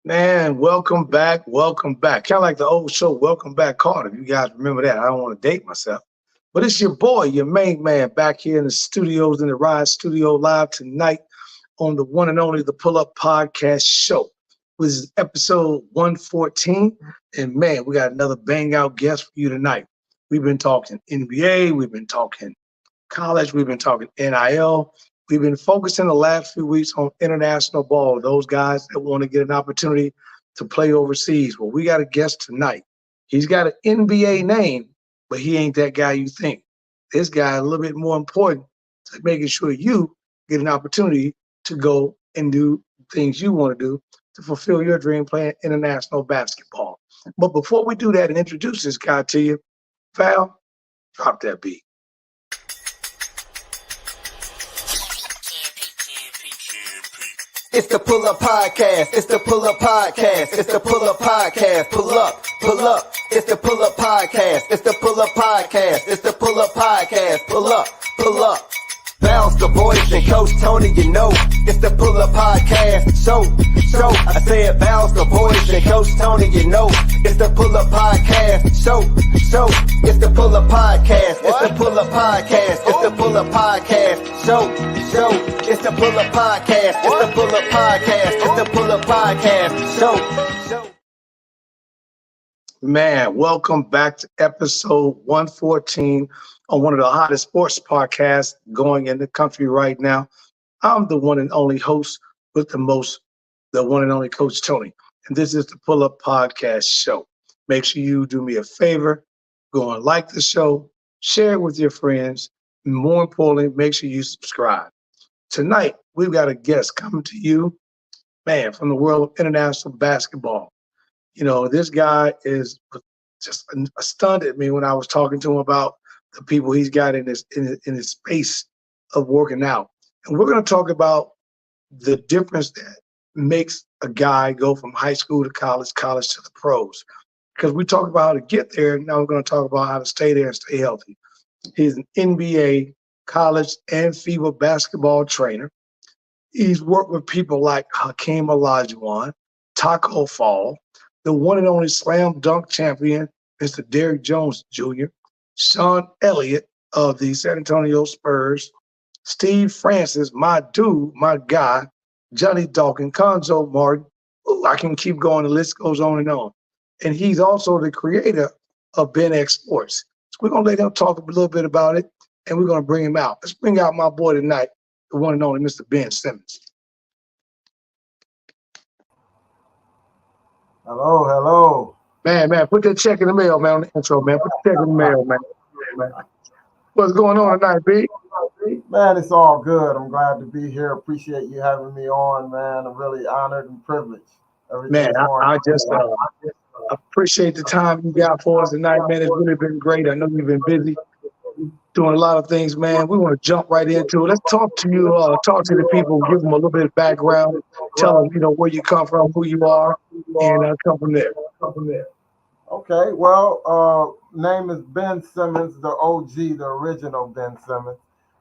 Man, welcome back. Welcome back. Kind of like the old show, Welcome Back, Carter. You guys remember that. I don't want to date myself. But it's your boy, your main man, back here in the studios, in the Rise Studio Live tonight on the one and only The Pull Up Podcast Show. This is episode 114. And man, we got another bang out guest for you tonight. We've been talking NBA, we've been talking college, we've been talking NIL. We've been focusing the last few weeks on international ball, those guys that want to get an opportunity to play overseas. Well, we got a guest tonight. He's got an NBA name, but he ain't that guy you think. This guy is a little bit more important to making sure you get an opportunity to go and do things you want to do to fulfill your dream playing international basketball. But before we do that and introduce this guy to you, Val, drop that beat. It's the Pull Up Podcast. It's the Pull Up Podcast. It's the Pull Up Podcast. Pull up, pull up. It's the Pull Up Podcast. It's the Pull Up Podcast. It's the Pull Up Podcast. Pull up, pull up. Bounce the voice and Coach Tony, you know. It's the Pull Up Podcast. Show. I said bounce the voice and Coach Tony, you know. It's the Pull Up Podcast. Show. It's the Pull Up Podcast. It's the Pull Up Podcast. It's the Pull Up Podcast. Show. It's the Pull Up Podcast. It's the Pull Up Podcast. It's the Pull Up Podcast. Show. Man, welcome back to episode 114 on one of the hottest sports podcasts going in the country right now. I'm the one and only host with the one and only Coach Tony. And this is the Pull Up Podcast Show. Make sure you do me a favor, go and like the show, share it with your friends, and more importantly, make sure you subscribe. Tonight, we've got a guest coming to you, man, from the world of international basketball. You know, this guy is just astounded me when I was talking to him about the people he's got in his space of working out. And we're going to talk about the difference that makes a guy go from high school to college to the pros. Because we talk about how to get there, now we're going to talk about how to stay there and stay healthy. He's an NBA, college, and FIBA basketball trainer. He's worked with people like Hakeem Olajuwon, Taco Fall, the one and only slam dunk champion, Mr. Derrick Jones Jr., Sean Elliott of the San Antonio Spurs, Steve Francis, my dude, my guy, Johnny Dawkins, Konzo Martin. Ooh, I can keep going. The list goes on and on. And he's also the creator of Ben X Sports. So we're going to let him talk a little bit about it, and we're going to bring him out. Let's bring out my boy tonight, the one and only Mr. Ben Simmons. Hello. Man, put that check in the mail, man, on the intro, man. Put the check in the mail, man. What's going on tonight, B? Man, it's all good. I'm glad to be here. Appreciate you having me on, man. I'm really honored and privileged. Man, I just appreciate the time you got for us tonight, man. It's really been great. I know you've been busy doing a lot of things, man. We want to jump right into it. Let's talk to you, talk to the people, give them a little bit of background, tell them, where you come from, who you are, and come from there. Okay, well, name is Ben Simmons, the OG, the original Ben Simmons.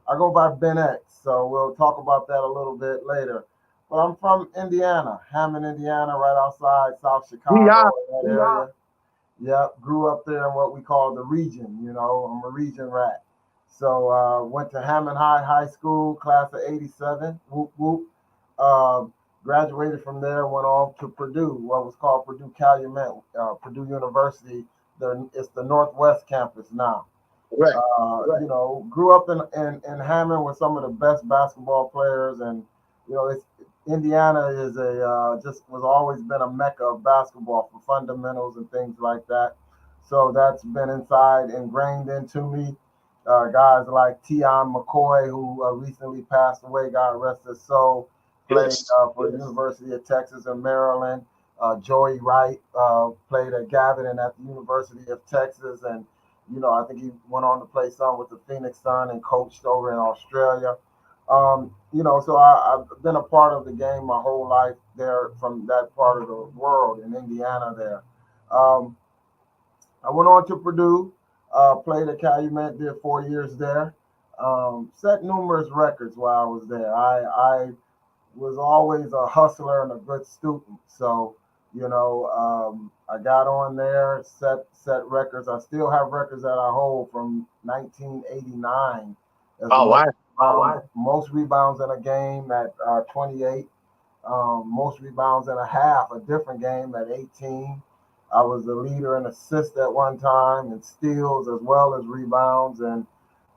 I go by Ben X, so we'll talk about that a little bit later. But I'm from Indiana, Hammond, Indiana, right outside South Chicago, that area. Yep, grew up there in what we call the region, I'm a region rat. So went to Hammond High School, class of 87, whoop, whoop. Graduated from there, went on to Purdue, what was called Purdue Calumet, Purdue University. It's the Northwest campus now. Right. Grew up in Hammond with some of the best basketball players, and Indiana is was always been a mecca of basketball for fundamentals and things like that. So that's been ingrained into me. Guys like Tion McCoy, who recently passed away, God rest his soul, played for the University of Texas and Maryland. Joey Wright played at Gaviton at the University of Texas, and I think he went on to play some with the Phoenix Sun and coached over in Australia. So I've been a part of the game my whole life there from that part of the world in Indiana there. I went on to Purdue, played at Calumet, did 4 years there, set numerous records while I was there. I was always a hustler and a good student. So I got on there, set records. I still have records that I hold from 1989 as Oh, wow. most rebounds in a game at 28, most rebounds in a half, a different game at 18. I was the leader in assists at one time and steals as well as rebounds. And,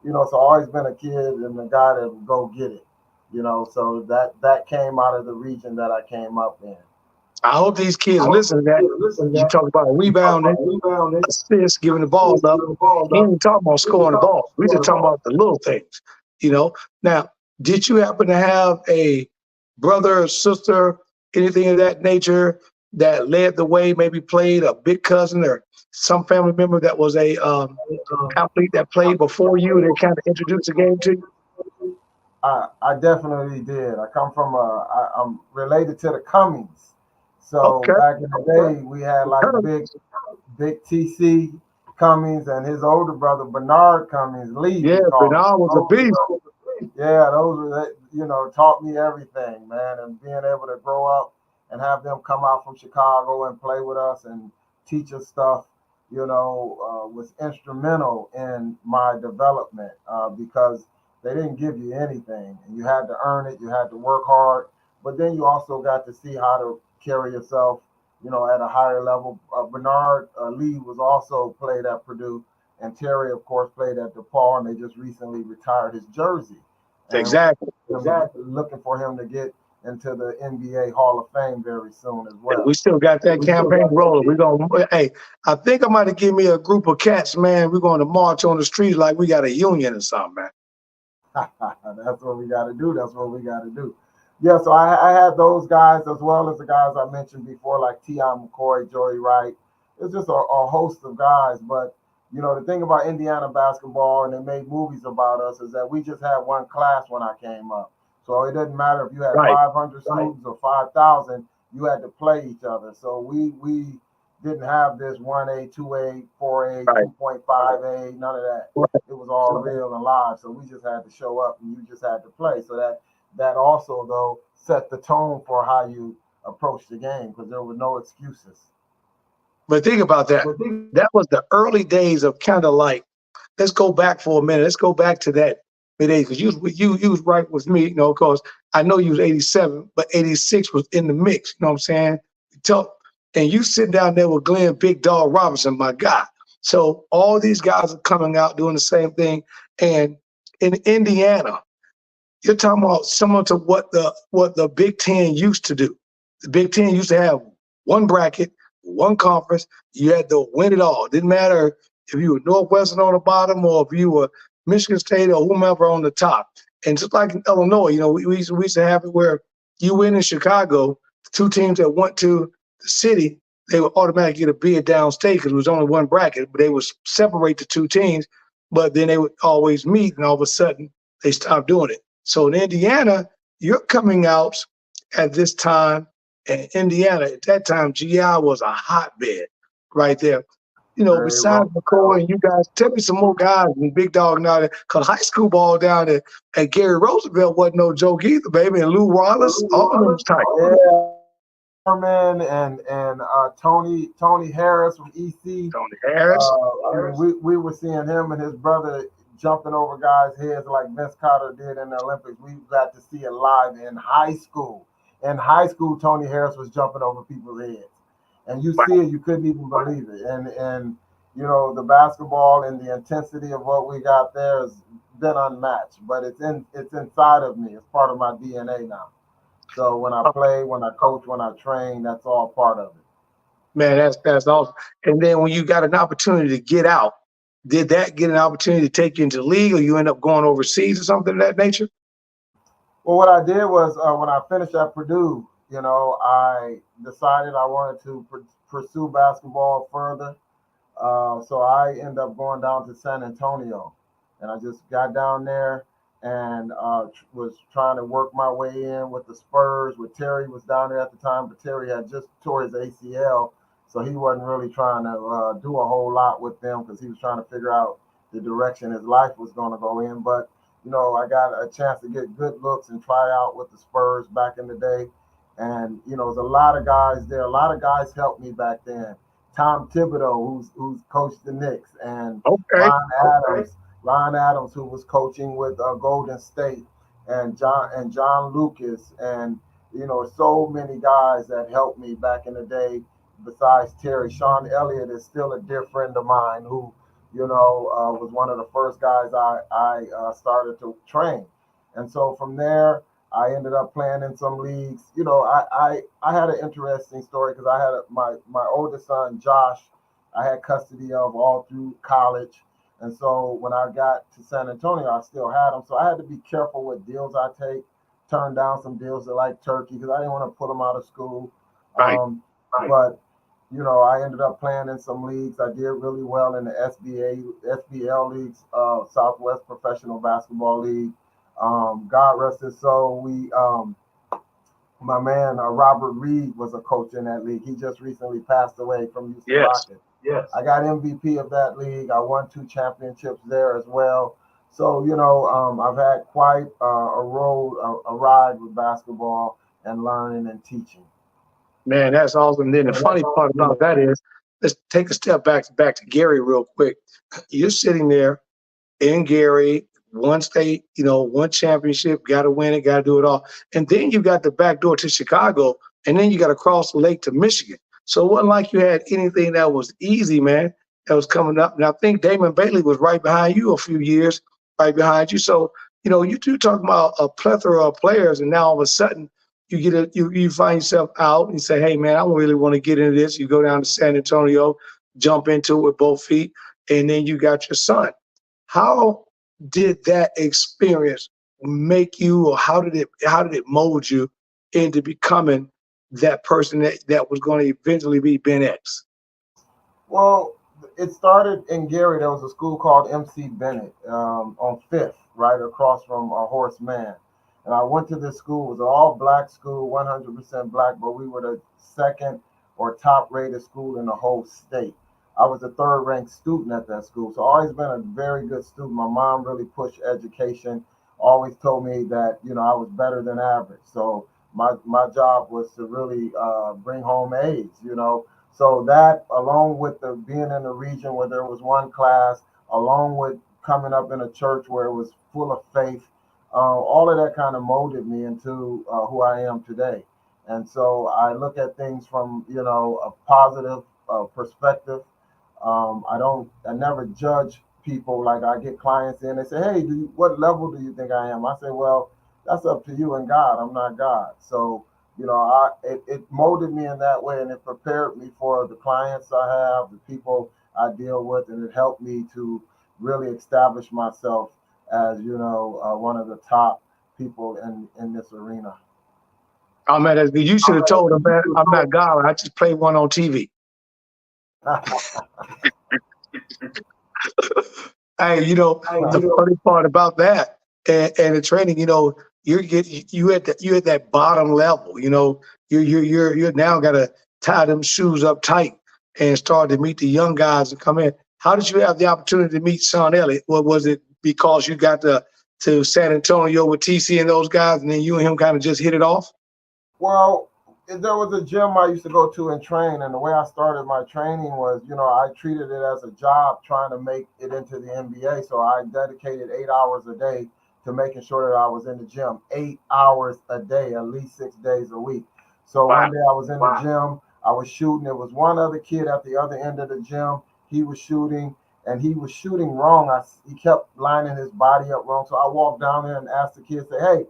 so I've always been a kid and the guy that would go get it, so that came out of the region that I came up in. I hope these kids listen to that. You talk about rebounding, assists, giving the ball up. He ain't talking about scoring the ball. We just talking about the little things, Now, did you happen to have a brother or sister, anything of that nature that led the way, maybe played, a big cousin or some family member that was a athlete that played before you and they kind of introduced the game to you? I definitely did. I'm related to the Cummings. So Okay. back in the day, we had like big TC Cummings and his older brother Bernard Cummings, Lee. Yeah, Bernard was a beast. Yeah, those were, taught me everything, man. And being able to grow up and have them come out from Chicago and play with us and teach us stuff, was instrumental in my development because they didn't give you anything. And you had to earn it. You had to work hard. But then you also got to see how to carry yourself, at a higher level. Bernard Lee was also played at Purdue. And Terry, of course, played at DePaul, and they just recently retired his jersey. And Exactly. Looking for him to get into the NBA Hall of Fame very soon as well. We still got that campaign rolling. We're going to, hey, I think I might have give me a group of cats, man. We're going to march on the street like we got a union or something, man. That's what we got to do. That's what we got to do. Yeah, so I had those guys as well as the guys I mentioned before, like T.I. McCoy, Joey Wright. It's just a host of guys. But, the thing about Indiana basketball, and they made movies about us, is that we just had one class when I came up. So it doesn't matter if you had 500 students or 5,000, you had to play each other. So we didn't have this 1A, 2A, 4A, 2.5A, none of that. It was all real and live. So we just had to show up and you just had to play. So that also, though, set the tone for how you approach the game because there were no excuses. But think about that. That was the early days of kind of like, let's go back for a minute. Let's go back to that mid-80s because you was right with me, because I know you was 87, but 86 was in the mix, you know what I'm saying? And you sitting down there with Glenn Big Dog Robinson, my guy. So all these guys are coming out doing the same thing. And in Indiana, you're talking about similar to what the Big Ten used to do. The Big Ten used to have one bracket, one conference. You had to win it all. Didn't matter if you were Northwestern on the bottom or if you were Michigan State or whomever on the top. And just like in Illinois, we used to have it where you win in Chicago, the two teams that went to the city, they would automatically get a bid downstate because it was only one bracket, but they would separate the two teams, but then they would always meet, and all of a sudden they stopped doing it. So in Indiana, you're coming out at this time, and Indiana, at that time, GI was a hotbed right there. Besides McCoy and you guys, tell me some more guys and Big Dog and all that. Because high school ball down at Gary Roosevelt wasn't no joke either, baby. And Lou Wallace, all of them was tight. Yeah. And Tony Harris from EC. Tony Harris. We were seeing him and his brother jumping over guys' heads like Vince Carter did in the Olympics. We got to see it live in high school. In high school, Tony Harris was jumping over people's heads. And you see it, you couldn't even believe it. And the basketball and the intensity of what we got there has been unmatched. But it's inside of me. It's part of my DNA now. So when I play, when I coach, when I train, that's all part of it. Man, that's awesome. And then when you got an opportunity to get out, did that get an opportunity to take you into the league, or you end up going overseas or something of that nature? Well, what I did was when I finished at Purdue, I decided I wanted to pursue basketball further. So I ended up going down to San Antonio, and I just got down there and was trying to work my way in with the Spurs. With Terry was down there at the time, but Terry had just tore his ACL, so he wasn't really trying to do a whole lot with them because he was trying to figure out the direction his life was going to go in. But I got a chance to get good looks and try out with the Spurs back in the day. And there's a lot of guys there. A lot of guys helped me back then. Tom Thibodeau, who's coached the Knicks, and Okay. Ron Adams, who was coaching with Golden State, and John Lucas, and so many guys that helped me back in the day. Besides Terry, Sean Elliott is still a dear friend of mine who was one of the first guys I started to train. And so from there, I ended up playing in some leagues. I had an interesting story because I had my oldest son, Josh, I had custody of all through college. And so when I got to San Antonio, I still had him. So I had to be careful what deals I take, turn down some deals that like Turkey because I didn't want to pull them out of school. Right. But I ended up playing in some leagues. I did really well in the SBL leagues, Southwest Professional Basketball League. God rest his soul. My man Robert Reed was a coach in that league. He just recently passed away from Houston Rockets. Yes. I got MVP of that league. I won 2 championships there as well. So I've had quite a ride with basketball and learning and teaching. Man, that's awesome. Then the funny part about that is, let's take a step back to Gary real quick. You're sitting there in Gary, one state, one championship, got to win it, got to do it all. And then you got the back door to Chicago, and then you got to cross the lake to Michigan. So it wasn't like you had anything that was easy, man, that was coming up. And I think Damon Bailey was right behind you a few years, right behind you. So, you two talking about a plethora of players, and now all of a sudden, you find yourself out and you say, hey, man, I really want to get into this. You go down to San Antonio, jump into it with both feet, and then you got your son. How did that experience make you, or how did it mold you into becoming that person that was going to eventually be Ben X? Well, it started in Gary. There was a school called MC Bennett on 5th, right across from Horace Mann. And I went to this school. It was an all-black school, 100% black, but we were the second or top-rated school in the whole state. I was a 3rd-ranked student at that school, so I've always been a very good student. My mom really pushed education, always told me that, I was better than average. So my job was to really bring home A's, So that, along with the being in a region where there was one class, along with coming up in a church where it was full of faith, all of that kind of molded me into who I am today. And so I look at things from, a positive perspective. I never judge people. Like, I get clients in, they say, hey, what level do you think I am? I say, well, that's up to you and God. I'm not God. So, it molded me in that way, and it prepared me for the clients I have, the people I deal with, and it helped me to really establish myself as one of the top people in this arena. Oh man, you should have told him, man, I'm not God. I just played one on TV. Hey, the funny part about that and the training, you at that bottom level. You're now got to tie them shoes up tight and start to meet the young guys that come in. How did you have the opportunity to meet Sean Elliott? What was it, because you got to San Antonio with TC and those guys, and then you and him kind of just hit it off? Well, there was a gym I used to go to and train, and the way I started my training was, I treated it as a job trying to make it into the NBA. So I dedicated 8 hours a day to making sure that I was in the gym 8 hours a day, at least 6 days a week. So One day I was in the gym, I was shooting. There was one other kid at the other end of the gym. He was shooting, and he was shooting wrong. He kept lining his body up wrong. So I walked down there and asked the kid, say, hey,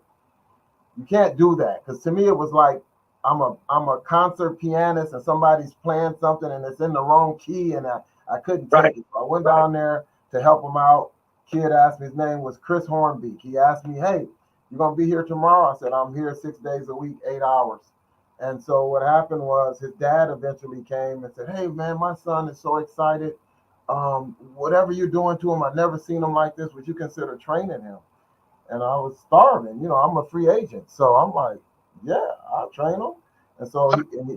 you can't do that. Because to me, it was like, I'm a concert pianist and somebody's playing something and it's in the wrong key, and I couldn't take it. So I went down there to help him out. Kid asked me, his name was Chris Hornbeek. He asked me, hey, you gonna be here tomorrow? I said, I'm here 6 days a week, 8 hours. And so what happened was, his dad eventually came and said, hey man, my son is so excited. Whatever you're doing to him, I've never seen him like this. Would you consider training him? And I was starving. I'm a free agent. So I'm like, yeah, I'll train him. And so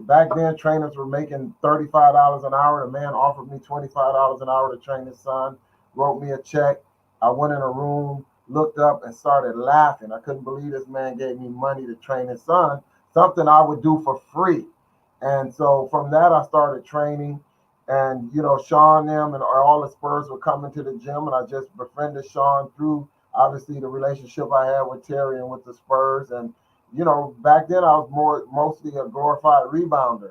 back then, trainers were making $35 an hour. The man offered me $25 an hour to train his son, wrote me a check. I went in a room, looked up, and started laughing. I couldn't believe this man gave me money to train his son something I would do for free. And so from that, I started training. And, Sean, them, and all the Spurs were coming to the gym. And I just befriended Sean through, obviously, the relationship I had with Terry and with the Spurs. And, back then I was mostly a glorified rebounder,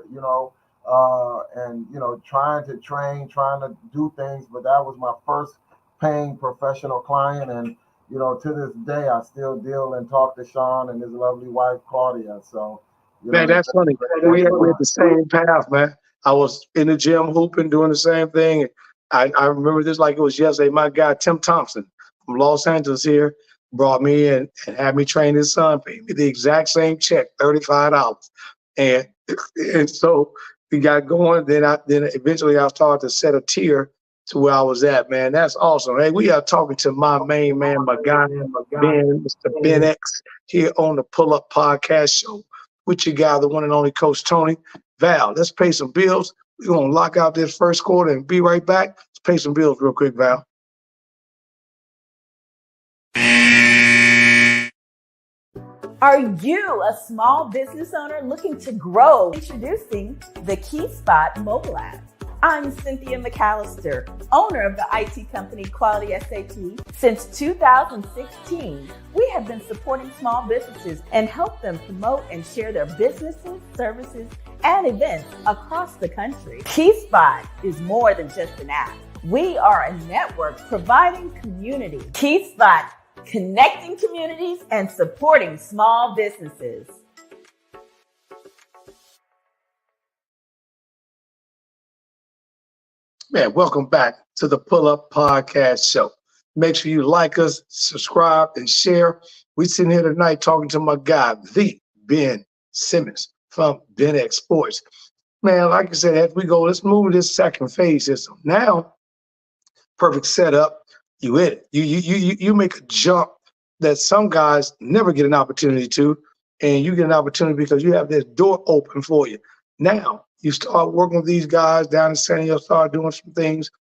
and, trying to train, trying to do things. But that was my first paying professional client. And, to this day, I still deal and talk to Sean and his lovely wife, Claudia. So, Man, that's funny. We had the same path, man. I was in the gym hooping, doing the same thing. I remember this like it was yesterday. My guy, Tim Thompson from Los Angeles here, brought me in and had me train his son, paid me the exact same check, $35. And and so we got going. Then eventually I started to set a tier to where I was at, man. That's awesome. Hey, we are talking to my main man, my guy, Mr. Ben X, here on the Pull Up Podcast Show with your guy, the one and only Coach Tony. Val, let's pay some bills. We're going to lock out this first quarter and be right back. Let's pay some bills real quick, Val. Are you a small business owner looking to grow? Introducing the KeySpot mobile app. I'm Cynthia McAllister, owner of the IT company Quality SAT. Since 2016, we have been supporting small businesses and help them promote and share their businesses, services, and events across the country. KeySpot is more than just an app. We are a network providing community. KeySpot, connecting communities and supporting small businesses. Man, welcome back to the Pull Up Podcast Show. Make sure you like us, subscribe, and share. We're sitting here tonight talking to my guy, the Ben Simmons from Ben X Sports. Man, like I said, as we go, let's move to this second phase here. So now, perfect setup. You hit it. You make a jump that some guys never get an opportunity to, and you get an opportunity because you have this door open for you. Now, you start working with these guys down in San Diego, start doing some things.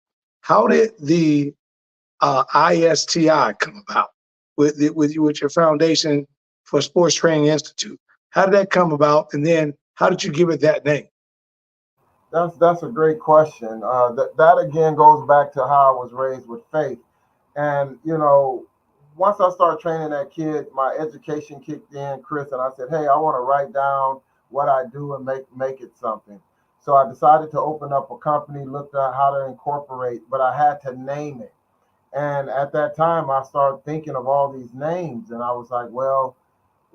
How did the ISTI come about with your Foundation for Sports Training Institute? How did that come about, and then how did you give it that name? That's a great question. That again goes back to how I was raised with faith, and once I started training that kid, my education kicked in, Chris, and I said, hey, I want to write down what I do and make it something. So I decided to open up a company, looked at how to incorporate, but I had to name it. And at that time, I started thinking of all these names, and I was like, well,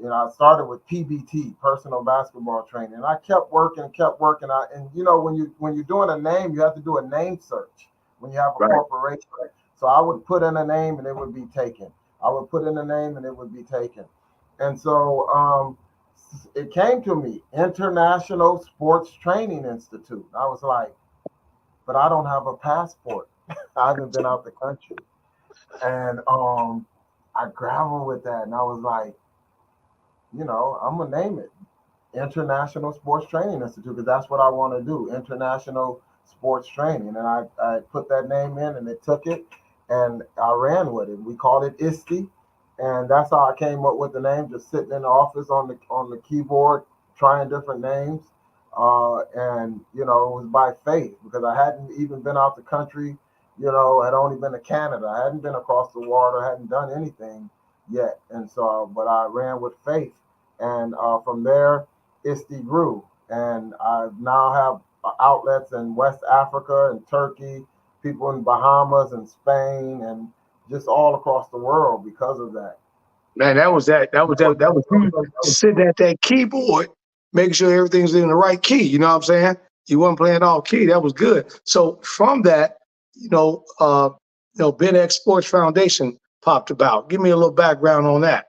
I started with PBT, personal basketball training, and I kept working. And when you're doing a name, you have to do a name search when you have a corporation. So I would put in a name and it would be taken. I would put in a name and it would be taken. And so it came to me, International Sports Training Institute. I was like, but I don't have a passport. I haven't been out the country. And I grappled with that, and I was like, I'm going to name it International Sports Training Institute, because that's what I want to do, International Sports Training. And I put that name in, and it took it, and I ran with it. We called it ISTE, and that's how I came up with the name, just sitting in the office on the keyboard, trying different names. And, it was by faith, because I hadn't even been out the country, had only been to Canada. I hadn't been across the water, hadn't done anything yet. And so, but I ran with faith. And from there, ISTE grew. And I now have outlets in West Africa and Turkey, people in Bahamas and Spain, and just all across the world because of that. Man, that was you sitting at that keyboard, making sure everything's in the right key. You know what I'm saying? You weren't playing off key. That was good. So from that, Ben X Sports Foundation popped about. Give me a little background on that.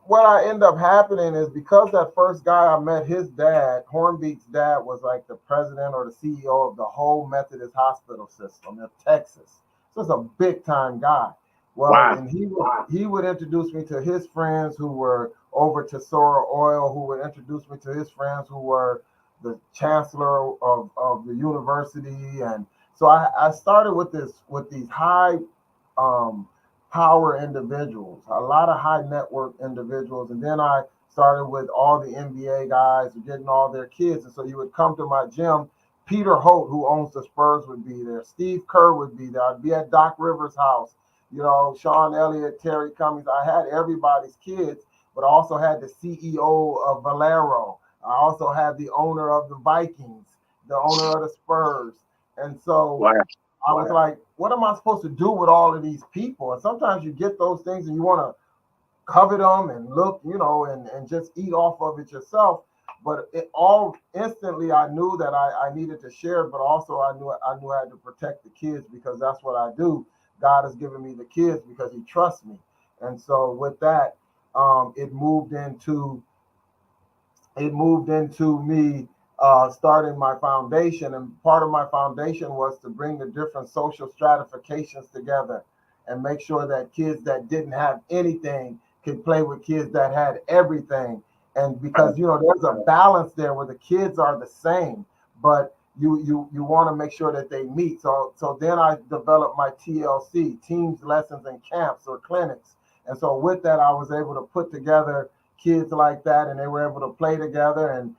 What I end up happening is, because that first guy I met, his dad, Hornbeak's dad, was like the president or the CEO of the whole Methodist hospital system in Texas. So it's a big time guy. Well, wow. And he would introduce me to his friends who were over Tesoro Oil, who would introduce me to his friends who were the chancellor of the university. And so I started with these high power individuals, a lot of high network individuals. And then I started with all the NBA guys, getting all their kids. And so you would come to my gym. Peter Holt, who owns the Spurs, would be there. Steve Kerr would be there. I'd be at Doc Rivers' house. You know, Sean Elliott, Terry Cummings. I had everybody's kids, but I also had the CEO of Valero. I also had the owner of the Vikings, the owner of the Spurs. And so Wow. I was like, what am I supposed to do with all of these people? And sometimes you get those things and you want to covet them and look, you know, and just eat off of it yourself. But it all instantly, I knew that I needed to share it, but also I knew I had to protect the kids, because that's what I do. God has given me the kids because he trusts me. And so with that, it moved into me starting my foundation. And part of my foundation was to bring the different social stratifications together and make sure that kids that didn't have anything could play with kids that had everything. And because, you know, there's a balance there where the kids are the same, but you want to make sure that they meet. So then I developed my TLC, teams, lessons, and camps or clinics. And so with that, I was able to put together kids like that, and they were able to play together and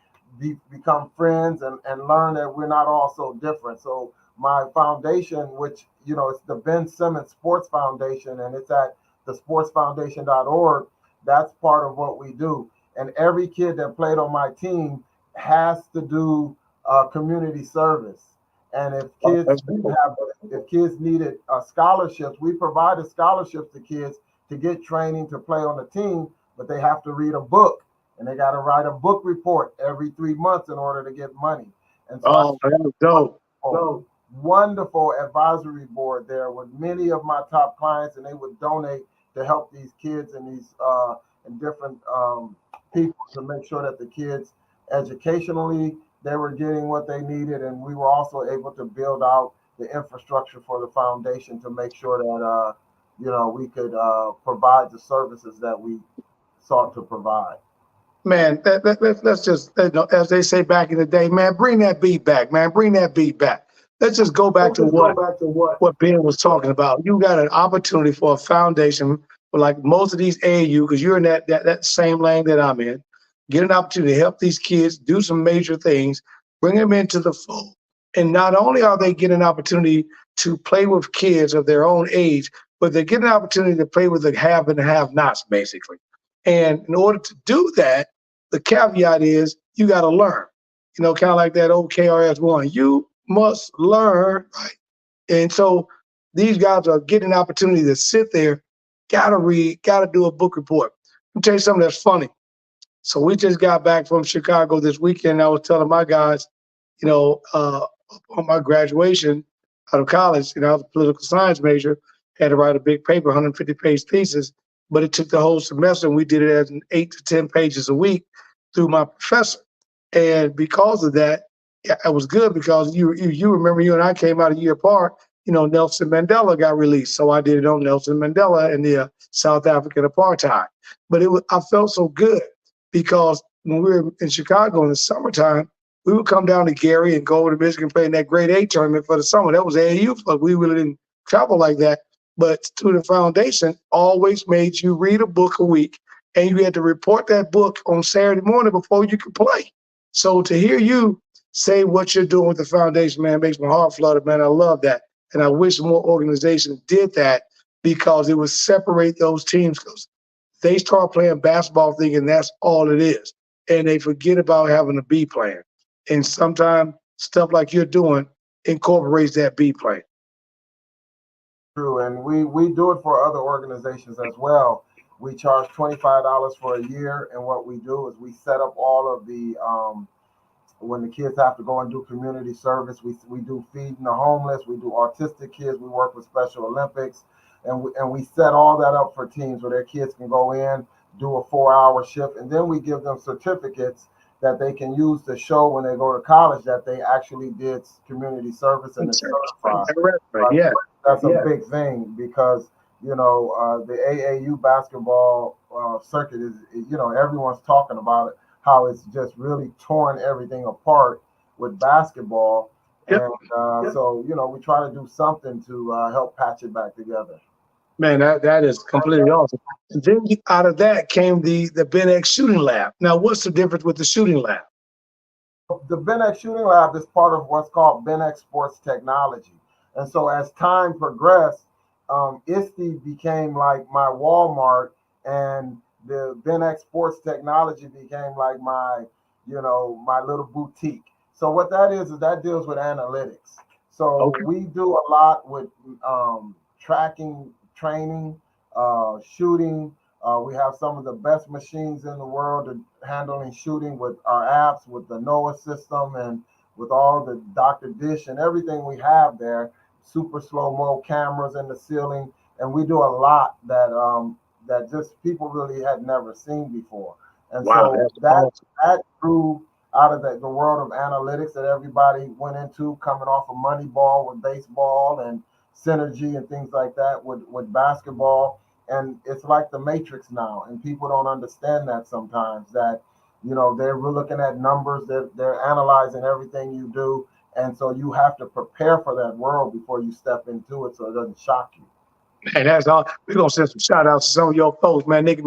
become friends and learn that we're not all so different. So my foundation, which, you know, it's the Ben Simmons Sports Foundation, and it's at thesportsfoundation.org. That's part of what we do. And every kid that played on my team has to do community service. And if kids needed scholarships, we provided scholarships to kids to get training to play on the team, but they have to read a book, and they got to write a book report every 3 months in order to get money. And so wonderful advisory board there with many of my top clients, and they would donate to help these kids and these and different people to make sure that the kids educationally they were getting what they needed, and we were also able to build out the infrastructure for the foundation to make sure that we could provide the services that we sought to provide. Man, let's just, as they say back in the day, man, bring that beat back, man. Bring that beat back. Let's just go back to what Ben was talking about. You got an opportunity for a foundation for like most of these AAU, because you're in that same lane that I'm in. Get an opportunity to help these kids do some major things, bring them into the fold. And not only are they getting an opportunity to play with kids of their own age, but they're getting an opportunity to play with the have and have-nots, basically. And in order to do that, the caveat is you got to learn. You know, kind of like that old KRS-One. You must learn, right? And so these guys are getting an opportunity to sit there, got to read, got to do a book report. Let me tell you something that's funny. So we just got back from Chicago this weekend. I was telling my guys, on my graduation out of college, I was a political science major, had to write a big paper, 150-page thesis, but it took the whole semester, and we did it as 8 to 10 pages a week through my professor. And because of that, it was good, because you remember, you and I came out a year apart. Nelson Mandela got released, so I did it on Nelson Mandela and the South African apartheid. But I felt so good, because when we were in Chicago in the summertime, we would come down to Gary and go over to Michigan, play in that grade A tournament for the summer. That was AAU, but we really didn't travel like that. But Student Foundation always made you read a book a week, and you had to report that book on Saturday morning before you could play. So to hear you say what you're doing with the foundation, man, makes my heart flutter, man. I love that. And I wish more organizations did that, because it would separate those teams, because they start playing basketball thinking that's all it is. And they forget about having a B plan. And sometimes stuff like you're doing incorporates that B plan. True, and we do it for other organizations as well. We charge $25 for a year, and what we do is we set up all of the when the kids have to go and do community service, we do feeding the homeless, we do autistic kids, we work with Special Olympics, and we set all that up for teams where their kids can go in, do a 4-hour shift, and then we give them certificates that they can use to show when they go to college that they actually did community service and it's certified. Yeah, that's a big thing, because the AAU basketball circuit is, everyone's talking about it, how it's just really torn everything apart with basketball. Yep. And so we try to do something to help patch it back together. Man, that is completely awesome. And then out of that came the Ben X shooting lab. Now, what's the difference with the shooting lab? The BenX Shooting Lab is part of what's called BenX Sports Technology. And so as time progressed, ISTE became like my Walmart, and the BenX Sports Technology became like my, my little boutique. So what that is that deals with analytics. So Okay. we do a lot with tracking, training, shooting. We have some of the best machines in the world at handling shooting with our apps, with the NOAA system, and with all the Dr. Dish and everything we have there. Super slow mo cameras in the ceiling, and we do a lot that just people really had never seen before. And Wow, so that's that awesome. that grew out of the world of analytics that everybody went into, coming off of Moneyball with baseball and synergy and things like that with basketball. And it's like the matrix now, and people don't understand that sometimes, that they're looking at numbers, they're analyzing everything you do, and so you have to prepare for that world before you step into it so it doesn't shock you. And that's all. We're gonna send some shout outs to some of your folks, man. Nikki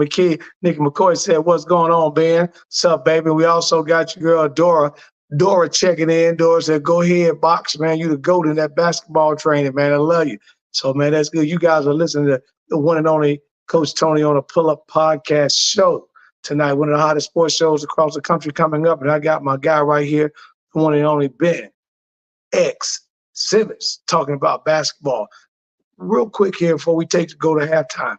McCoy said, "What's going on, Ben? What's up, baby?" We also got your girl Dora. Dora checking in. Dora said, "Go ahead, box, man. You the goat in that basketball training, man. I love you." So, man, that's good. You guys are listening to the one and only Coach Tony on a Pull Up Podcast show tonight. One of the hottest sports shows across the country coming up, and I got my guy right here, the one and only Ben X Simmons, talking about basketball. Real quick here before we go to halftime.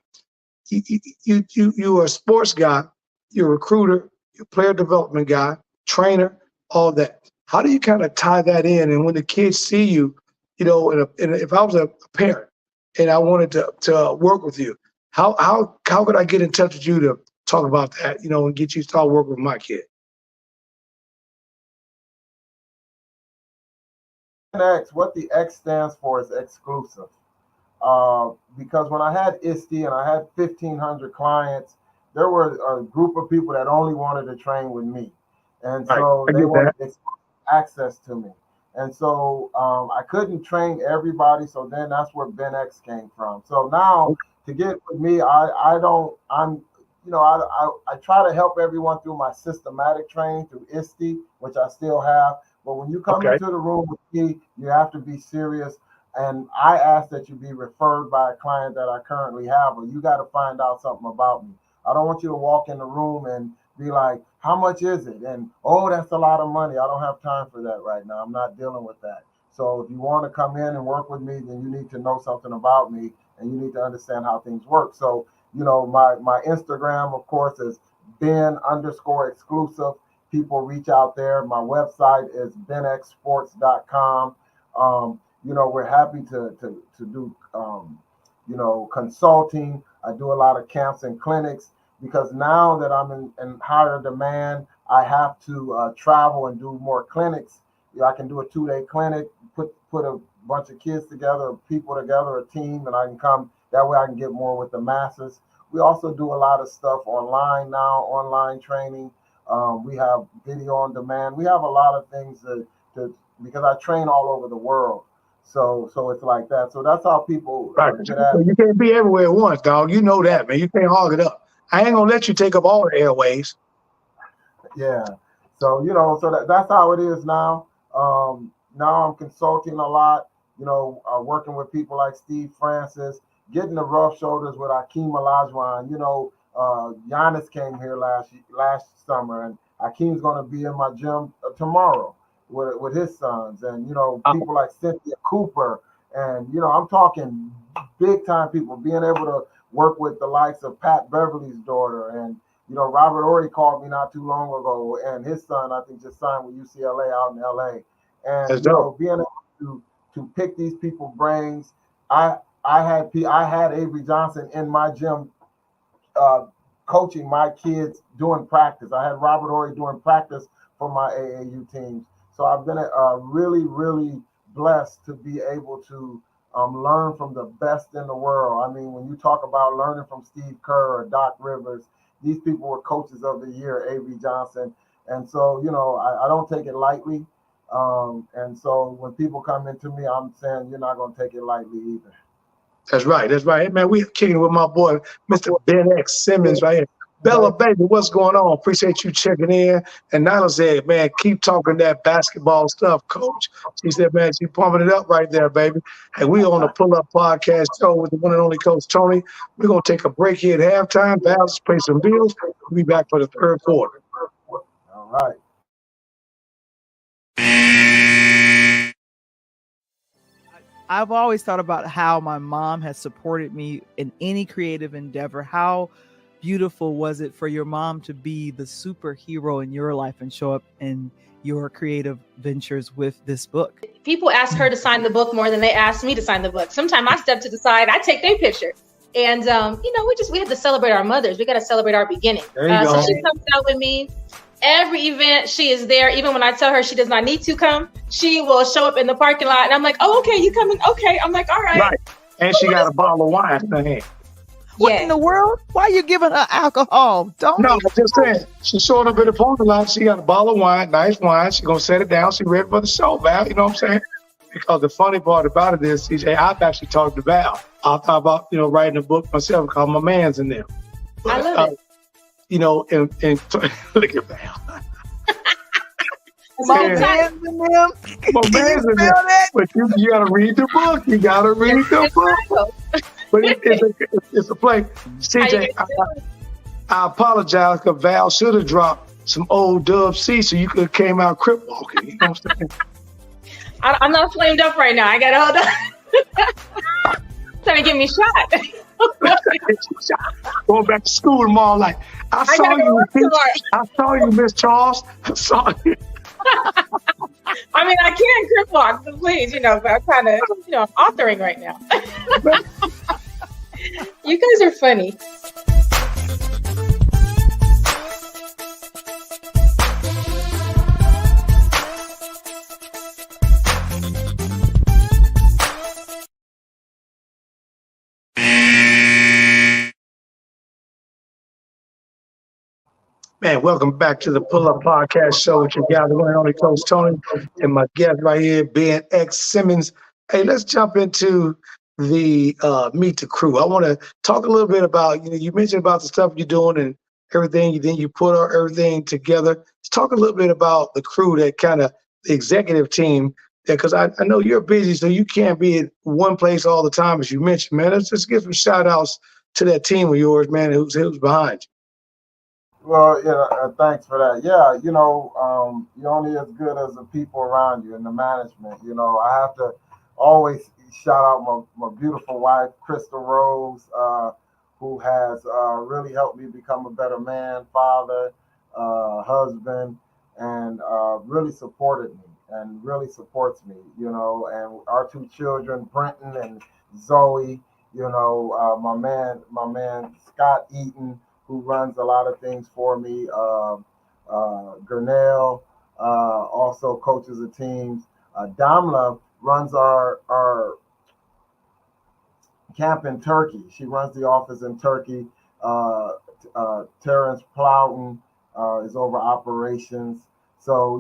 You are a sports guy, you're a recruiter, you're a player development guy, trainer, all that. How do you kind of tie that in? And when the kids see you, if I was a parent and I wanted to work with you, how could I get in touch with you to talk about that, and get you to start working with my kid? What the X stands for is exclusive. Because when I had ISTE and I had 1,500 clients, there were a group of people that only wanted to train with me. And Right. so I they get wanted that. access to me. And so I couldn't train everybody. So then that's where BenX came from. So now Okay. to get with me, I try to help everyone through my systematic training through ISTE, which I still have. But when you come Okay. into the room with me, you have to be serious, and I ask that you be referred by a client that I currently have, or you got to find out something about me. I don't want you to walk in the room and be like, how much is it? And, oh, that's a lot of money. I don't have time for that right now. I'm not dealing with that. So if you want to come in and work with me, then you need to know something about me, and you need to understand how things work. So, my Instagram, of course, is Ben_exclusive. People reach out there. My website is benxsports.com. We're happy to do consulting. I do a lot of camps and clinics, because now that I'm in higher demand, I have to travel and do more clinics. I can do a 2-day clinic, put a bunch of kids together, people together, a team, and I can come. That way I can get more with the masses. We also do a lot of stuff online now, online training. We have video on demand. We have a lot of things because I train all over the world. So it's like that. So that's how people Right. get at me. You can't be everywhere at once, dog. You know that, man. You can't hog it up. I ain't gonna let you take up all the airways. Yeah. So that's how it is now. Now I'm consulting a lot. Working with people like Steve Francis, getting the rough shoulders with Akeem Olajuwon. Giannis came here last summer, and Akeem's going to be in my gym tomorrow with his sons, and Oh, people like Cynthia Cooper, and I'm talking big time people, being able to work with the likes of Pat Beverly's daughter, and Robert Ory called me not too long ago, and his son, I think, just signed with UCLA out in LA. that's And dope. being able to pick these people's brains. I had Avery Johnson in my gym, uh, coaching my kids doing practice. I had Robert Ory doing practice for my AAU teams. So I've been really, really blessed to be able to learn from the best in the world. I mean, when you talk about learning from Steve Kerr or Doc Rivers, these people were coaches of the year, Avery Johnson. And so, I don't take it lightly. And so when people come into me, I'm saying you're not going to take it lightly either. That's right. That's right. Hey, man, we kicking it with my boy, Mr. Ben X Simmons, right here. Bella, baby, what's going on? Appreciate you checking in. And Nyla said, man, keep talking that basketball stuff, coach. She said, man, she pumping it up right there, baby. Hey, we on the Pull Up Podcast show with the one and only Coach Tony. We're going to take a break here at halftime. Val's pay some bills. We'll be back for the third quarter. All right. I've always thought about how my mom has supported me in any creative endeavor. How beautiful was it for your mom to be the superhero in your life and show up in your creative ventures with this book? People ask her to sign the book more than they ask me to sign the book. Sometimes I step to the side, I take their picture. And, we have to celebrate our mothers. We got to celebrate our beginning. There you go. So she comes out with me. Every event, she is there. Even when I tell her she does not need to come, she will show up in the parking lot. And I'm like, oh, okay, you coming? Okay. I'm like, all right. Right. And she got a bottle of wine in her hand. What in the world? Why are you giving her alcohol? Don't. No, I'm just saying. She showed up in the parking lot. She got a bottle of wine, nice wine. She's going to set it down. She ready for the show, Val. You know what I'm saying? Because the funny part about it is, CJ, I've actually talked to Val. I thought about, writing a book myself called My Man's in There. I love it. And look at Val. My man's in them. My man's in there. But you got to read the book. You got to read the book. But it's a play. CJ, I apologize because Val should have dropped some old Dub C so you could have came out crip walking. You know what I'm saying? I'm not flamed up right now. I got to hold on. Trying to get me shot. Going back to school tomorrow, like I saw you, Miss Charles. I saw you. I mean, I can crip walk, so please, but I'm kind of, I'm authoring right now. You guys are funny. Man, welcome back to the Pull Up Podcast Show with your guy, the one and only Coach Tony, and my guest right here, Ben X Simmons. Hey, let's jump into the Meet the Crew. I want to talk a little bit about, you mentioned about the stuff you're doing and everything, then you put everything together. Let's talk a little bit about the crew, that kind of the executive team, because I know you're busy, so you can't be at one place all the time, as you mentioned, man. Let's just give some shout outs to that team of yours, man, who's behind you. Well, thanks for that. Yeah, you're only as good as the people around you and the management. I have to always shout out my beautiful wife, Crystal Rose, who has really helped me become a better man, father, husband, and really supported me and really supports me, and our two children, Brenton and Zoe, my man, Scott Eaton, who runs a lot of things for me. Gurnell also coaches the teams. Damla runs our camp in Turkey. She runs the office in Turkey. Terrence Plowden is over operations. So,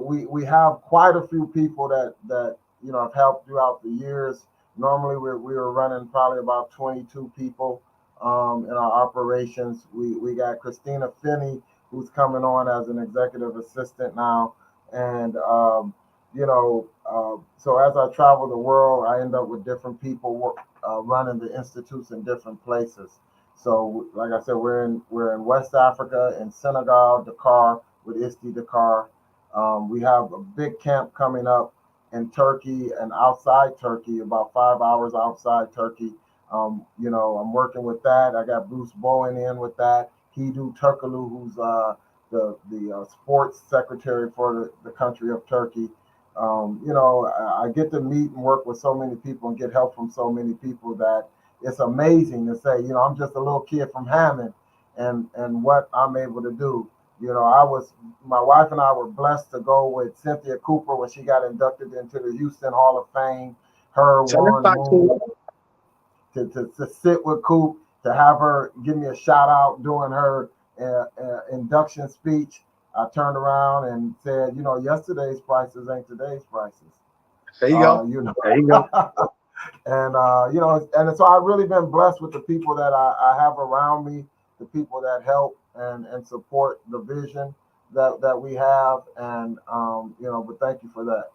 we have quite a few people that have helped throughout the years. Normally we were running probably about 22 people in our operations. We got Christina Finney, who's coming on as an executive assistant now. And, so as I travel the world, I end up with different people running the institutes in different places. So like I said, we're in West Africa, in Senegal, Dakar, with ISTE Dakar. We have a big camp coming up in Turkey and outside Turkey, about 5 hours outside Turkey. I'm working with that. I got Bruce Bowen in with that. Hidu Turkoglu, who's the sports secretary for the country of Turkey. I get to meet and work with so many people and get help from so many people that it's amazing to say, I'm just a little kid from Hammond and what I'm able to do. My wife and I were blessed to go with Cynthia Cooper when she got inducted into the Houston Hall of Fame. Warren Moon, to sit with Coop, to have her give me a shout out during her induction speech. I turned around and said, yesterday's prices ain't today's prices. There you go. There you go. You know, and so I've really been blessed with the people that I have around me, the people that help and support the vision that we have, and you know, but thank you for that.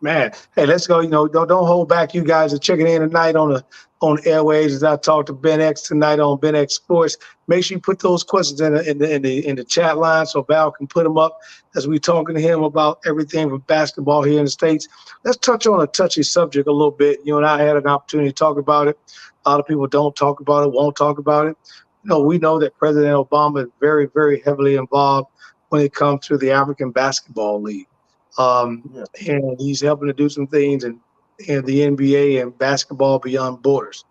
Man, hey, let's go. You know, don't hold back. You guys are checking in tonight on the airwaves as I talk to Ben X tonight on Ben X Sports. Make sure you put those questions in the chat line so Val can put them up as we talking to him about everything from basketball here in the States. Let's touch on a touchy subject a little bit. You and I had an opportunity to talk about it. A lot of people don't talk about it, won't talk about it. You know, we know that President Obama is very, very heavily involved when it comes to the African Basketball League. Yeah. And he's helping to do some things in the NBA and basketball beyond borders.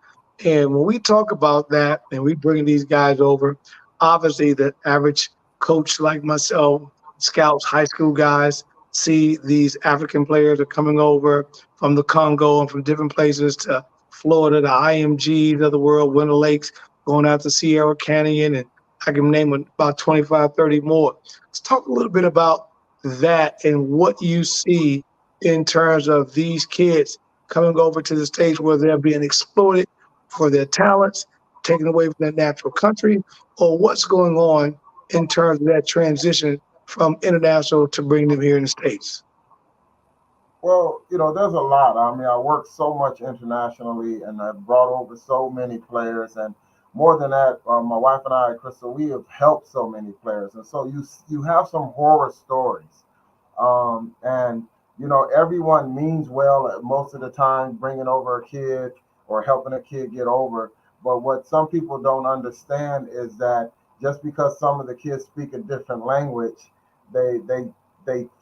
And when we talk about that and we bring these guys over, obviously the average coach like myself, scouts, high school guys, see these African players are coming over from the Congo and from different places to Florida, the IMGs of the world, Winter Lakes, going out to Sierra Canyon, and I can name about 25, 30 more. Let's talk a little bit about that and what you see in terms of these kids coming over to the States where they're being exploited for their talents, taken away from their natural country, or what's going on in terms of that transition from international to bring them here in the States? Well, you know, there's a lot. I mean, I work so much internationally, and I've brought over so many players, and more than that, my wife and I, Crystal, we have helped so many players, and so you have some horror stories, and you know, everyone means well most of the time, bringing over a kid or helping a kid get over. But what some people don't understand is that just because some of the kids speak a different language, they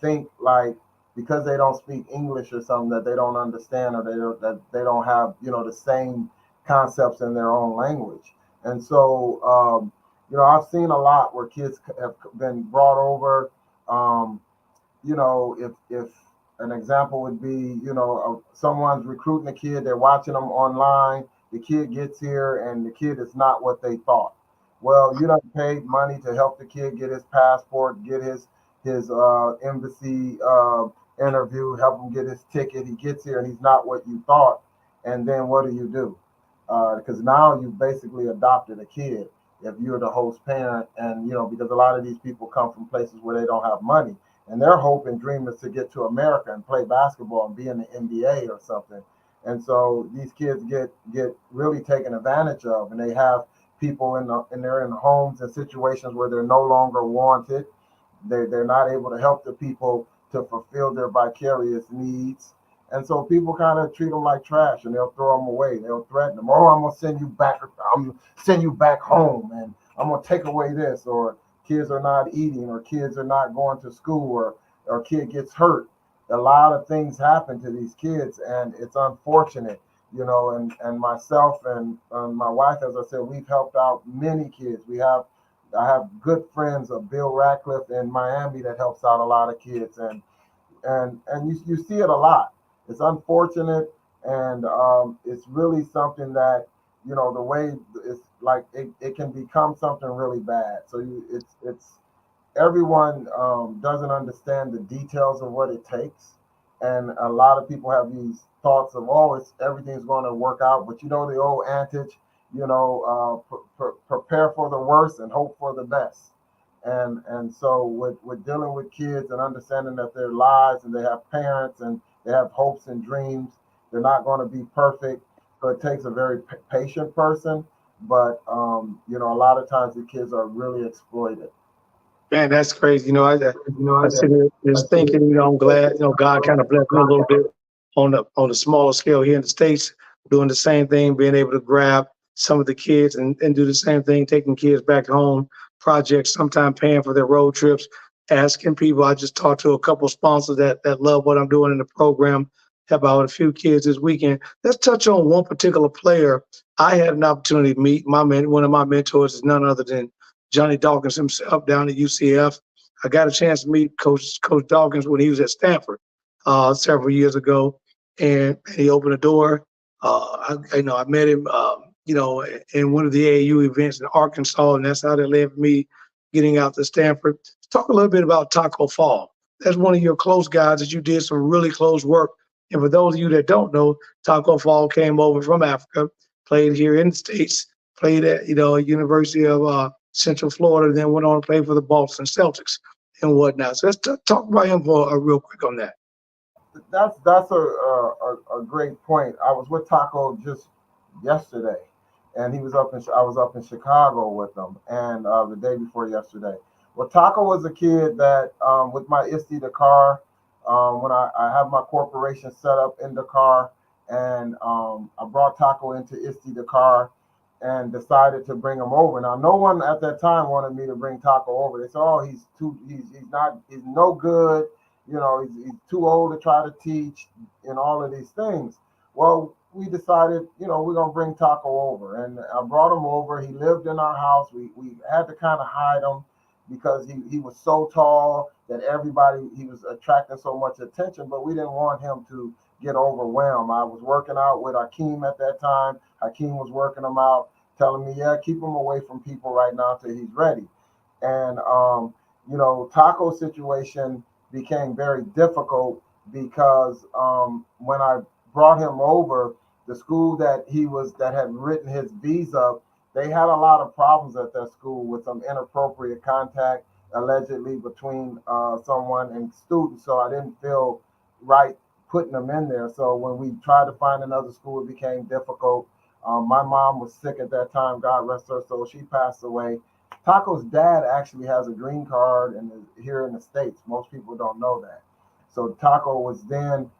think like because they don't speak English or something that they don't understand, or they don't have, you know, the same concepts in their own language. And so you know, I've seen a lot where kids have been brought over. You know, if an example would be, you know, someone's recruiting a kid, they're watching them online, the kid gets here and the kid is not what they thought. Well, you done paid money to help the kid get his passport, get his embassy interview, help him get his ticket. He gets here and he's not what you thought. And then what do? Because now you've basically adopted a kid if you're the host parent. And, you know, because a lot of these people come from places where they don't have money. And their hope and dream is to get to America and play basketball and be in the NBA or something. And so these kids get really taken advantage of, and they have people they're in homes and situations where they're no longer wanted. They're not able to help the people to fulfill their vicarious needs. And so people kind of treat them like trash, and they'll throw them away. They'll threaten them. Oh, I'm gonna send you back. I'm gonna send you back home, and I'm gonna take away this. Or kids are not eating, or kids are not going to school, or kid gets hurt. A lot of things happen to these kids, and it's unfortunate, you know. And myself and my wife, as I said, we've helped out many kids. I have good friends of Bill Radcliffe in Miami that helps out a lot of kids, and you see it a lot. It's unfortunate, and it's really something that, you know, the way it's like it can become something really bad. So it's everyone doesn't understand the details of what it takes, and a lot of people have these thoughts of, oh, everything's going to work out. But you know the old adage, you know, prepare for the worst and hope for the best. And so with dealing with kids and understanding that their lives and they have parents and they have hopes and dreams, they're not going to be perfect. So it takes a very patient person. But you know, a lot of times the kids are really exploited. Man, that's crazy. You know, I sit here just thinking, you know, I'm glad, you know, God kind of blessed me a little bit on the smaller scale here in the States, doing the same thing, being able to grab some of the kids and do the same thing, taking kids back home, projects, sometimes paying for their road trips, asking people. I just talked to a couple sponsors that love what I'm doing in the program, help out a few kids this weekend. Let's touch on one particular player I had an opportunity to meet. One of my mentors is none other than Johnny Dawkins himself down at UCF. I got a chance to meet Coach Dawkins when he was at Stanford several years ago, and he opened a door. I met him, you know, in one of the AAU events in Arkansas, and that's how that led me getting out to Stanford. Let's talk a little bit about Taco Fall. That's one of your close guys that you did some really close work And for those of you that don't know, Taco Fall came over from Africa, played here in the States, played at University of Central Florida, then went on to play for the Boston Celtics and whatnot. So let's talk about him for real quick on that. That's a great point. I was with Taco just yesterday, and I was up in Chicago with him, and the day before yesterday. Well, Taco was a kid that with my ISTE Dakar, when I have my corporation set up in Dakar, and I brought Taco into ISTE Dakar and decided to bring him over. Now, no one at that time wanted me to bring Taco over. They said, "Oh, he's no good. He's too old to try to teach," and all of these things. Well, we decided, we're gonna bring Taco over, and I brought him over. He lived in our house. We had to kind of hide him because he was so tall that he was attracting so much attention, but we didn't want him to get overwhelmed. I was working out with Hakeem at that time. Hakeem was working him out, telling me, "Yeah, keep him away from people right now till he's ready." And Taco's situation became very difficult because when I brought him over, the school that had written his visa, they had a lot of problems at that school with some inappropriate contact allegedly between someone and students. So I didn't feel right putting them in there. So when we tried to find another school, it became difficult. My mom was sick at that time, God rest her soul. She passed away. Taco's dad actually has a green card and is here in the States. Most people don't know that. So Taco was then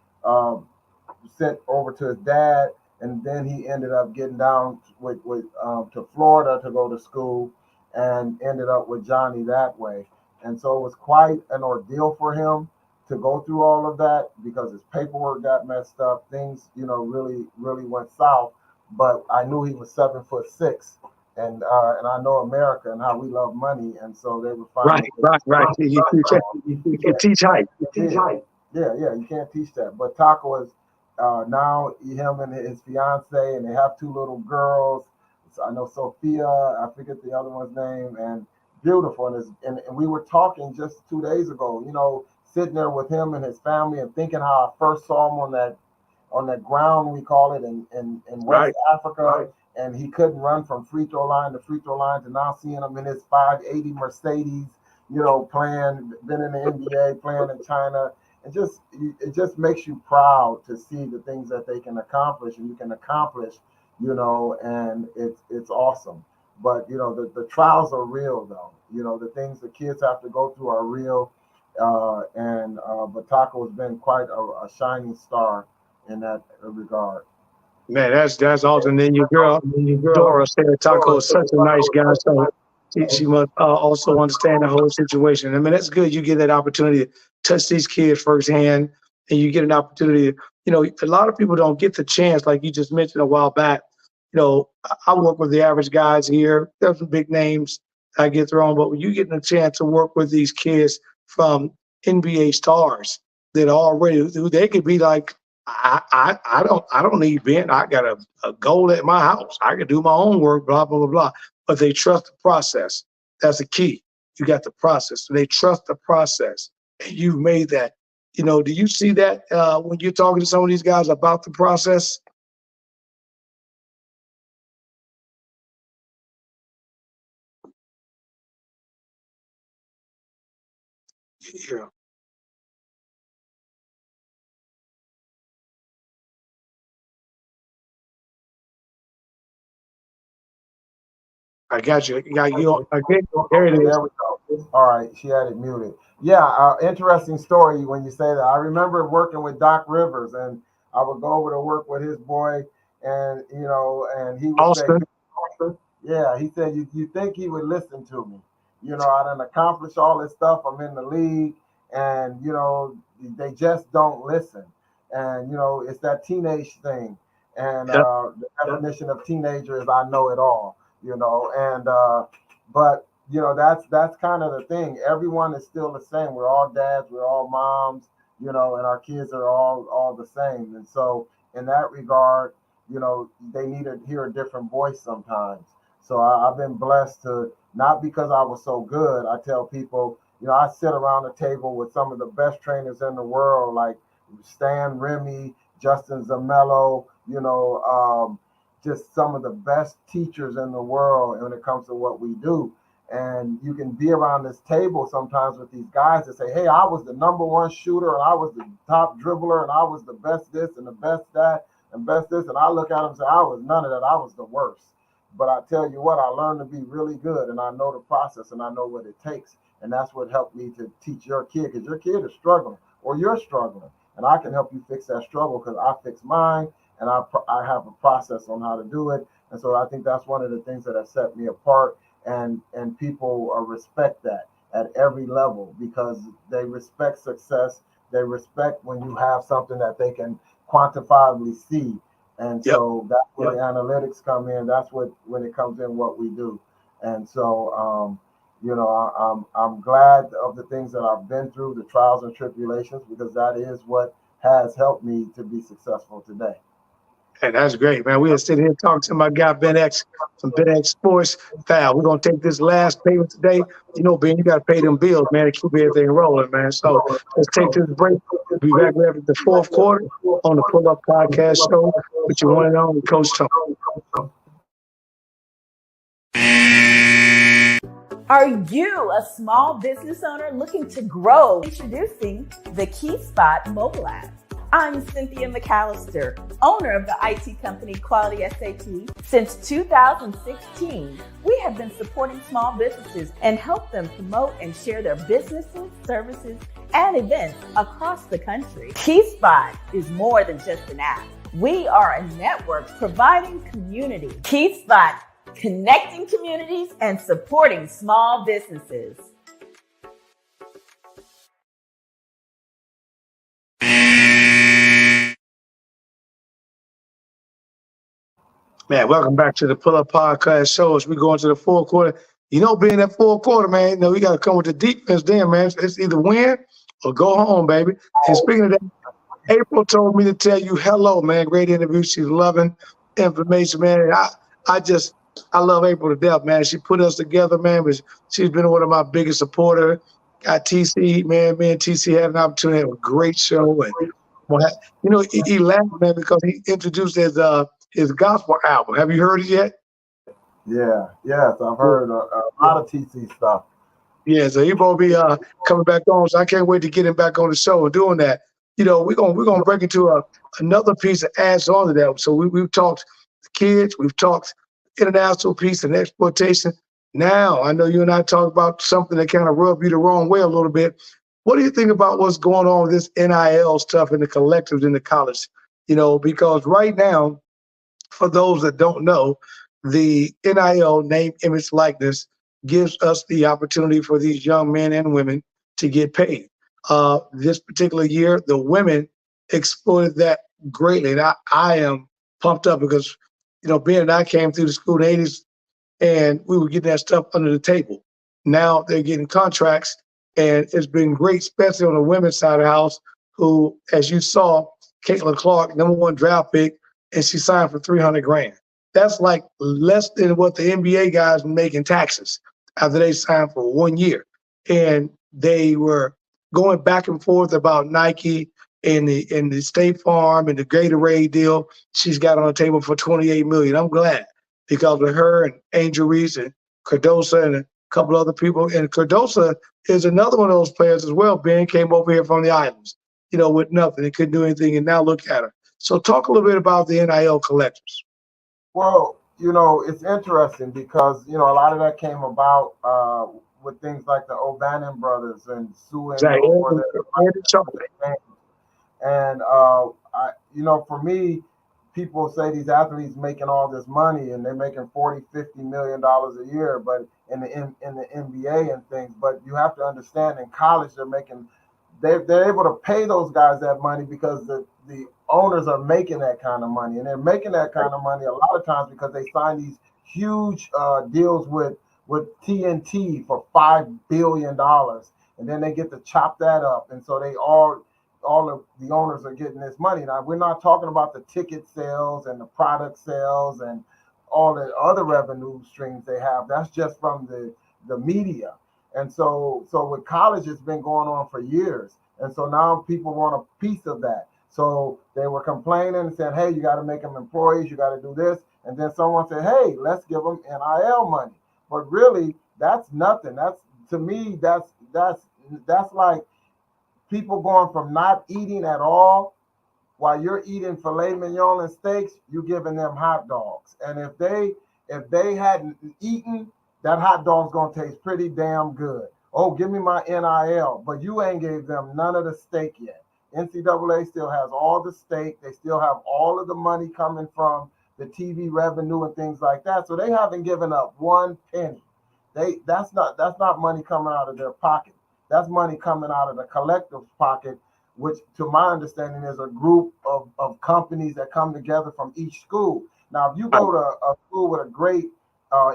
sent over to his dad, and then he ended up getting down to Florida to go to school, and ended up with Johnny that way. And so it was quite an ordeal for him to go through all of that because his paperwork got messed up. Things, really, really went south. But I knew he was 7'6", and I know America and how we love money, and so they would find right. You can teach height. Yeah, you can't teach that. But Taco is now him and his fiance, and they have two little girls. So I know Sophia, I forget the other one's name, and beautiful. And we were talking just 2 days ago, sitting there with him and his family, and thinking how I first saw him on that ground, we call it, in West Africa. Right. And he couldn't run from free throw line to free throw line, to now seeing him in his 580 Mercedes, playing, been in the NBA, playing in China. It just makes you proud to see the things that they can accomplish, and you can accomplish, and it's awesome. But the trials are real, though. The things the kids have to go through are real. But Taco has been quite a shining star in that regard. Man, that's awesome. And then your girl Dora said Taco is such a nice guy, so she must also understand the whole situation. I mean, that's good. You get that opportunity to touch these kids firsthand, and you get an opportunity. A lot of people don't get the chance, like you just mentioned a while back. I work with the average guys here. There's some big names I get thrown, but when you get a chance to work with these kids from NBA stars that already, they could be like, I don't need Ben. I got a goal at my house. I can do my own work, blah, blah, blah, blah. But they trust the process. That's the key. You got the process. So they trust the process. And you've made that. Do you see that when you're talking to some of these guys about the process? Yeah. I got you. There it is. There we go. All right, she had it muted. Yeah, interesting story when you say that. I remember working with Doc Rivers, and I would go over to work with his boy, and and he would Austin. say, "Yeah," he said, "You think he would listen to me? I done accomplished all this stuff. I'm in the league, and they just don't listen. And it's that teenage thing, and the definition of teenager is I know it all." But that's kind of the thing. Everyone is still the same. We're all dads, we're all moms, and our kids are all the same. And so in that regard, they need to hear a different voice sometimes. So I've been blessed to, not because I was so good. I tell people, I sit around the table with some of the best trainers in the world, like Stan Remy, Justin Zamello, just some of the best teachers in the world when it comes to what we do. And you can be around this table sometimes with these guys that say, hey, I was the number one shooter and I was the top dribbler and I was the best this and the best that and best this. And I look at them and say, I was none of that. I was the worst. But I tell you what, I learned to be really good and I know the process and I know what it takes. And that's what helped me to teach your kid, because your kid is struggling or you're struggling. And I can help you fix that struggle because I fixed mine and I have a process on how to do it. And so I think that's one of the things that has set me apart. And people respect that at every level because they respect success. They respect when you have something that they can quantifiably see. And so that's where the analytics come in. That's when it comes in what we do. And so, I'm glad of the things that I've been through, the trials and tribulations, because that is what has helped me to be successful today. Hey, that's great, man. We are sitting here talking to my guy, Ben X, from Ben X Sports. Fal, we're going to take this last payment today. Ben, you got to pay them bills, man, to keep everything rolling, man. So let's take this break. We'll be back after the fourth quarter on the Pull Up Podcast Show with your one and only Coach Tony. Are you a small business owner looking to grow? Introducing the KeySpot mobile app. I'm Cynthia McAllister, owner of the IT company Quality SAT. Since 2016, we have been supporting small businesses and help them promote and share their businesses, services, and events across the country. KeySpot is more than just an app. We are a network providing community. KeySpot, connecting communities and supporting small businesses. Man, welcome back to the Pull Up Podcast Show. As we go into the fourth quarter, being that fourth quarter, man, we got to come with the defense then, man. It's either win or go home, baby. And speaking of that, April told me to tell you hello, man. Great interview. She's loving information, man. I love April to death, man. She put us together, man. But she's been one of my biggest supporters. Got TC, man. Me and TC had an opportunity to have a great show. And, he laughed, man, because he introduced his gospel album. Have you heard it yet? Yes, I've heard a lot of TC stuff. Yeah, so he won't be coming back on. So I can't wait to get him back on the show and doing that. We're gonna break into another piece that adds on to that. So we've talked kids, we've talked international peace and exploitation. Now I know you and I talk about something that kind of rubbed you the wrong way a little bit. What do you think about what's going on with this NIL stuff in the collectives in the college? Because right now, for those that don't know, the NIL, name, image, likeness, gives us the opportunity for these young men and women to get paid. This particular year, the women exploited that greatly. And I am pumped up because, Ben and I came through the school in the 80s and we were getting that stuff under the table. Now they're getting contracts and it's been great, especially on the women's side of the house, who, as you saw, Caitlin Clark, #1 draft pick, and she signed for $300,000. That's like less than what the NBA guys make in taxes after they signed for 1 year. And they were going back and forth about Nike and the State Farm and the Gatorade deal. She's got on the table for $28 million. I'm glad because of her and Angel Reese and Cardosa and a couple other people. And Cardosa is another one of those players as well. Ben came over here from the islands, with nothing. He couldn't do anything. And now look at her. So talk a little bit about the NIL collectives. Well, it's interesting because, a lot of that came about with things like the O'Bannon brothers and suing over their and for me, people say these athletes making all this money and they're making $40, $50 million a year, but in the NBA and things. But you have to understand, in college, they're able to pay those guys that money because the owners are making that kind of money, and they're making that kind of money a lot of times because they sign these huge deals with TNT for $5 billion, and then they get to chop that up, and so they all of the owners are getting this money. Now we're not talking about the ticket sales and the product sales and all the other revenue streams they have. That's just from the media. And so with college, it's been going on for years. And so now people want a piece of that. So they were complaining and saying, hey, you got to make them employees, you got to do this. And then someone said, hey, let's give them NIL money. But really, that's nothing. That's, to me, that's like people going from not eating at all while you're eating filet mignon and steaks, you giving them hot dogs. And if they hadn't eaten, that hot dog's gonna taste pretty damn good. Oh, give me my NIL, but you ain't gave them none of the steak yet. NCAA still has all the steak. They still have all of the money coming from the TV revenue and things like that. So they haven't given up one penny. That's not money coming out of their pocket. That's money coming out of the collective's pocket, which to my understanding is a group of companies that come together from each school. Now, if you go to a school with a great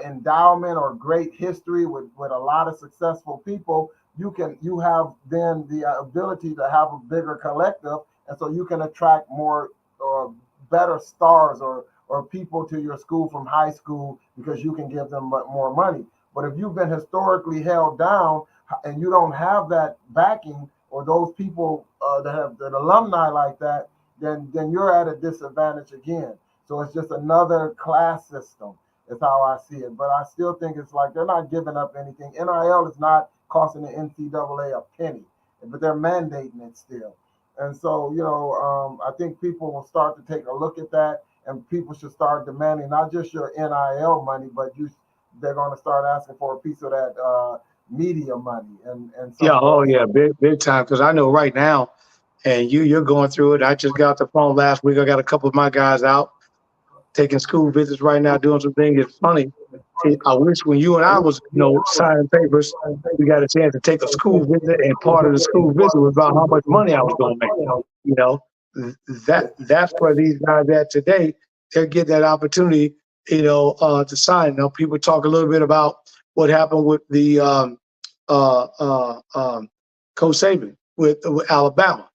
endowment or great history with a lot of successful people, you have then the ability to have a bigger collective, and so you can attract more or better stars or people to your school from high school because you can give them more money. But if you've been historically held down and you don't have that backing or those people that have an alumni like that, then you're at a disadvantage again. So it's just another class system is how I see it. But I still think it's like they're not giving up anything. NIL is not costing the NCAA a penny, but they're mandating it still. And so, I think people will start to take a look at that, and people should start demanding not just your NIL money, but they're going to start asking for a piece of that media money. And Yeah, oh yeah, big time. Because I know right now, and you're going through it. I just got the phone last week. I got a couple of my guys out taking school visits right now, doing some things. It's funny. I wish when you and I was, signing papers, we got a chance to take a school visit, and part of the school visit was about how much money I was going to make. That's where these guys at today. They're getting that opportunity, to sign. People talk a little bit about what happened with the Coach Saban with Alabama,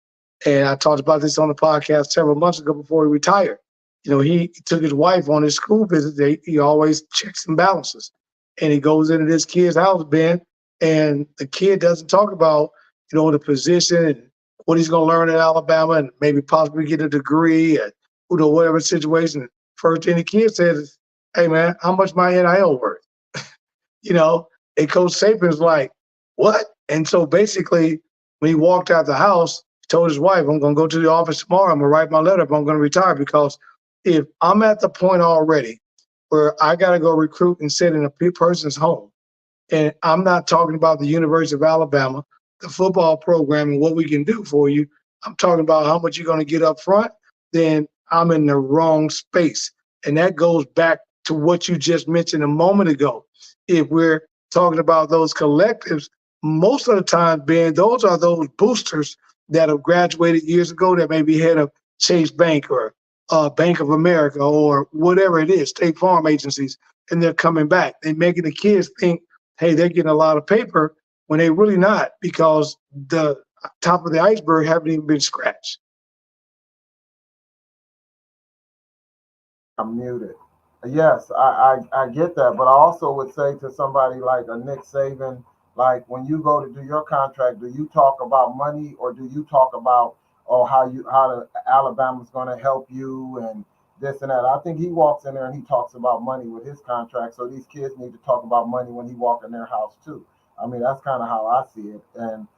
and I talked about this on the podcast several months ago before he retired. He took his wife on his school visit. He always checks and balances. And he goes into this kid's house, Ben, and the kid doesn't talk about, the position and what he's going to learn at Alabama and maybe possibly get a degree and, whatever situation. First thing the kid says is, hey, man, how much my NIL worth? And Coach Saban's like, what? And so basically, when he walked out the house, he told his wife, I'm going to go to the office tomorrow. I'm going to write my letter if I'm going to retire, because if I'm at the point already where I got to go recruit and sit in a person's home, and I'm not talking about the University of Alabama, the football program, and what we can do for you, I'm talking about how much you're going to get up front, then I'm in the wrong space. And that goes back to what you just mentioned a moment ago. If we're talking about those collectives, most of the time, Ben, those are those boosters that have graduated years ago that may be head of Chase Bank or Bank of America or whatever it is, State Farm agencies, and they're coming back. They're making the kids think, hey, they're getting a lot of paper when they're really not, because the top of the iceberg haven't even been scratched. I'm muted. Yes, I get that, but I also would say to somebody like a Nick Saban, like when you go to do your contract, do you talk about money or do you talk about how Alabama's going to help you and this and that? I think he walks in there and he talks about money with his contract. So these kids need to talk about money when he walk in their house too. I mean, that's kind of how I see it. And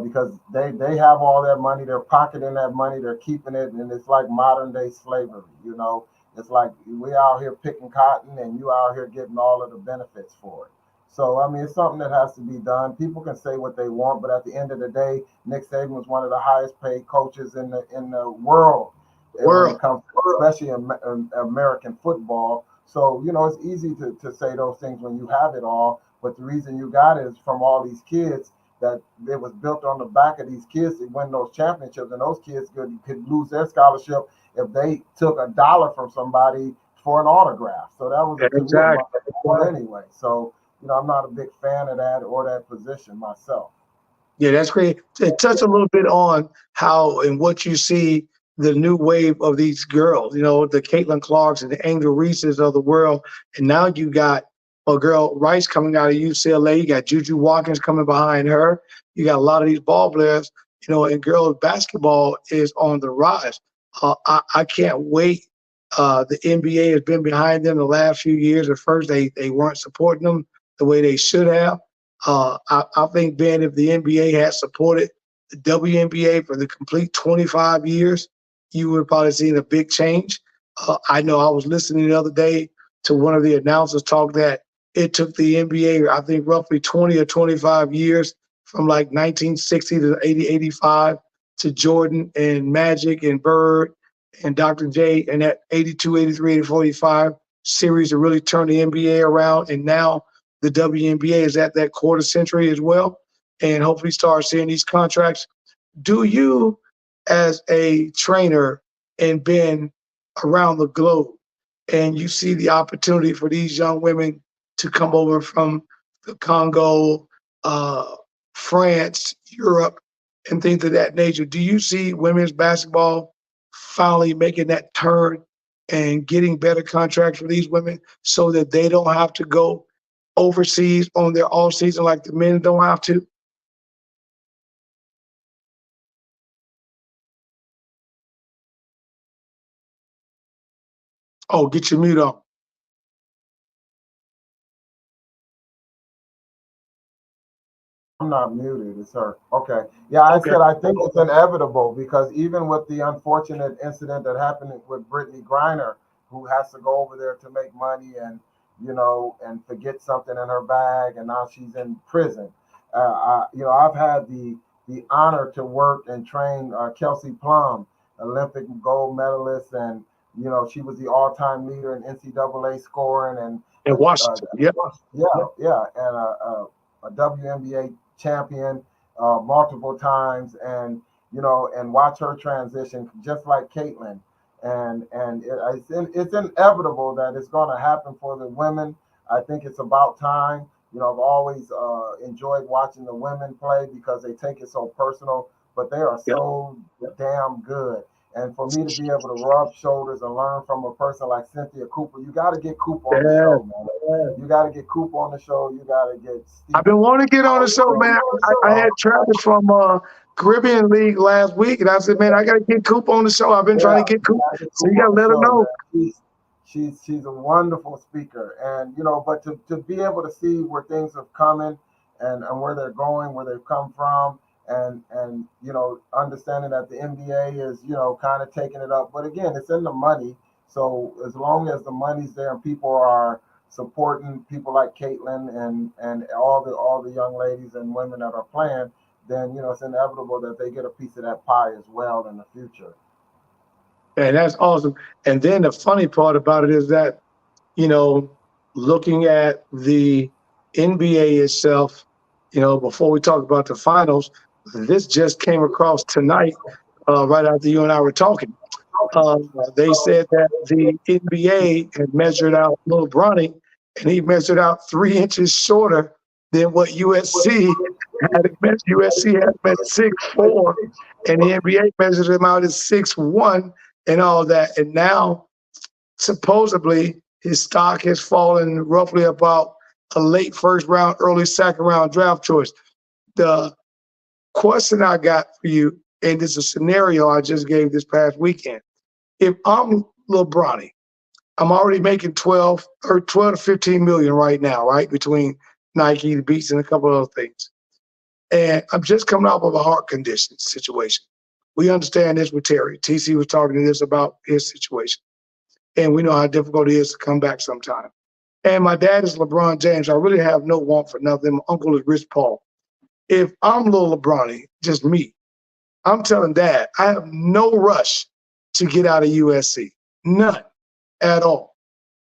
because they have all that money, they're pocketing that money, they're keeping it, and it's like modern day slavery. It's like we out here picking cotton and you out here getting all of the benefits for it. So, I mean, it's something that has to be done. People can say what they want, but at the end of the day, Nick Saban was one of the highest paid coaches in the world. When it comes to, especially in American football. So, it's easy to say those things when you have it all. But the reason you got it is from all these kids, that it was built on the back of these kids to win those championships. And those kids could lose their scholarship if they took $1 from somebody for an autograph. So that was exactly anyway. So, I'm not a big fan of that or that position myself. Yeah, that's great. Touch a little bit on how and what you see the new wave of these girls, the Caitlin Clarks and the Angel Reeses of the world. And now you got Well, girl, Rice coming out of UCLA. You got Juju Watkins coming behind her. You got a lot of these ball players, and girls basketball is on the rise. I can't wait. The NBA has been behind them the last few years. At first, they weren't supporting them the way they should have. I think, Ben, if the NBA had supported the WNBA for the complete 25 years, you would have probably seen a big change. I know I was listening the other day to one of the announcers talk that it took the NBA, I think, roughly 20 or 25 years from like 1960 to 80, 85 to Jordan and Magic and Bird and Dr. J and that 82, 83, and 45 series to really turn the NBA around. And now the WNBA is at that quarter century as well. And hopefully start seeing these contracts. Do you, as a trainer and been around the globe, and you see the opportunity for these young women to come over from the Congo, France, Europe, and things of that nature, do you see women's basketball finally making that turn and getting better contracts for these women so that they don't have to go overseas on their off season like the men don't have to? Oh, get your mute on. I'm not muted, it's her. Okay. Yeah, I said I think it's inevitable because even with the unfortunate incident that happened with Brittany Griner, who has to go over there to make money and and forget something in her bag, and now she's in prison. I've had the honor to work and train Kelsey Plum, Olympic gold medalist, and she was the all-time leader in NCAA scoring and in Washington. And a WNBA champion multiple times, and and watch her transition just like Caitlin. And it's inevitable that it's going to happen for the women. I think it's about time. I've always enjoyed watching the women play because they take it so personal, but they are so damn good. And for me to be able to rub shoulders and learn from a person like Cynthia Cooper, you got to get Cooper on the show, man. You got to get Cooper on the show. You got to get Steve. I've been wanting to get on the show, man. I had Travis from Caribbean League last week, and I said, man, I got to get Cooper on the show. I've been trying to get Cooper. So you got to let her know. She's a wonderful speaker. And, but to be able to see where things have coming and where they're going, where they've come from, and understanding that the NBA is kind of taking it up, but again, it's in the money. So as long as the money's there and people are supporting people like Caitlin and all the young ladies and women that are playing, then it's inevitable that they get a piece of that pie as well in the future. And that's awesome. And then the funny part about it is that looking at the NBA itself, before we talk about the finals. This just came across tonight, right after you and I were talking. They said that the NBA had measured out Lil Bronny, and he measured out 3 inches shorter than what USC had measured. USC had measured 6'4", and the NBA measured him out as 6'1", and all that. And now, supposedly, his stock has fallen roughly about a late first round, early second round draft choice. The question I got for you, and it's a scenario I just gave this past weekend. If I'm Lil Bronny, I'm already making 12 to 15 million right now, right? Between Nike, the Beats, and a couple of other things. And I'm just coming off of a heart condition situation. We understand this with Terry. TC was talking to this about his situation. And we know how difficult it is to come back sometime. And my dad is LeBron James. I really have no want for nothing. My uncle is Rich Paul. If I'm Lil Bronny, just me, I'm telling Dad, I have no rush to get out of USC. None at all.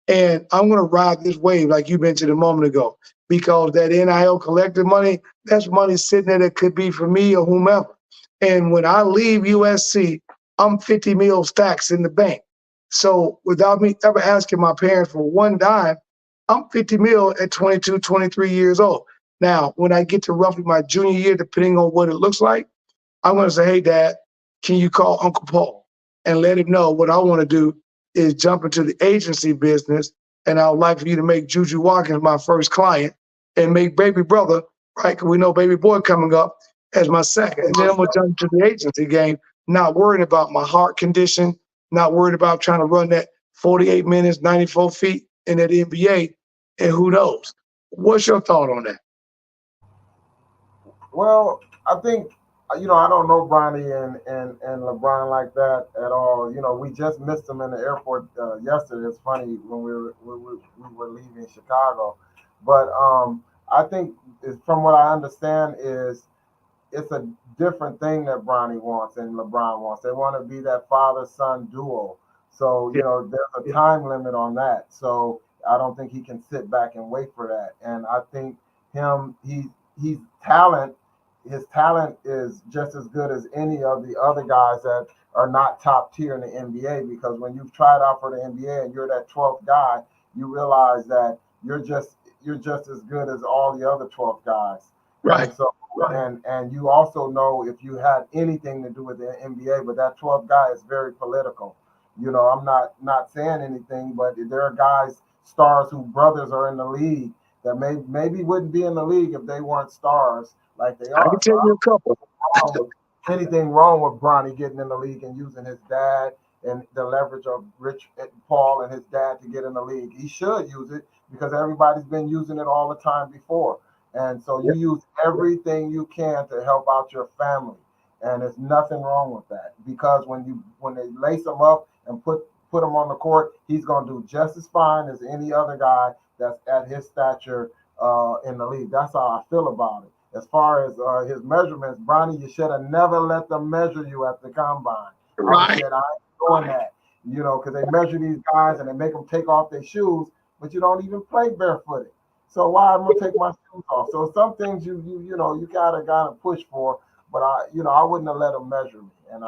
And I'm going to ride this wave like you mentioned a moment ago, because that NIL collective money, that's money sitting there that could be for me or whomever. And when I leave USC, I'm 50 mil stacks in the bank. So without me ever asking my parents for one dime, I'm 50 mil at 22, 23 years old. Now, when I get to roughly my junior year, depending on what it looks like, I'm going to say, hey, Dad, can you call Uncle Paul and let him know what I want to do is jump into the agency business and I would like for you to make Juju Watkins my first client and make baby brother, right? Because we know baby boy coming up as my second. And then I'm going to jump to the agency game, not worrying about my heart condition, not worried about trying to run that 48 minutes, 94 feet in that NBA, and who knows. What's your thought on that? Well, I think, I don't know Bronny and LeBron like that at all. We just missed him in the airport yesterday. It's funny when we were leaving Chicago, but I think from what I understand is it's a different thing that Bronny wants and LeBron wants. They want to be that father-son duo. So there's a time limit on that. So I don't think he can sit back and wait for that. And I think he's talent. His talent is just as good as any of the other guys that are not top tier in the NBA, because when you've tried out for the NBA and you're that 12th guy, you realize that you're just as good as all the other 12 guys. Right. And so and you also know if you had anything to do with the NBA, but that 12th guy is very political. I'm not saying anything, but there are guys, stars whose brothers are in the league that maybe wouldn't be in the league if they weren't stars like they are. I can tell you a couple. Anything wrong with Bronny getting in the league and using his dad and the leverage of Rich Paul and his dad to get in the league? He should use it because everybody's been using it all the time before. And so you use everything you can to help out your family. And there's nothing wrong with that, because when they lace him up and put him on the court, he's going to do just as fine as any other guy that's at his stature in the league. That's how I feel about it. As far as his measurements, Bronny, you should have never let them measure you at the combine. Right. I said, I ain't doing that, because they measure these guys and they make them take off their shoes, but you don't even play barefooted. So why am I gonna take my shoes off? So some things you gotta push for, but I wouldn't have let them measure me. And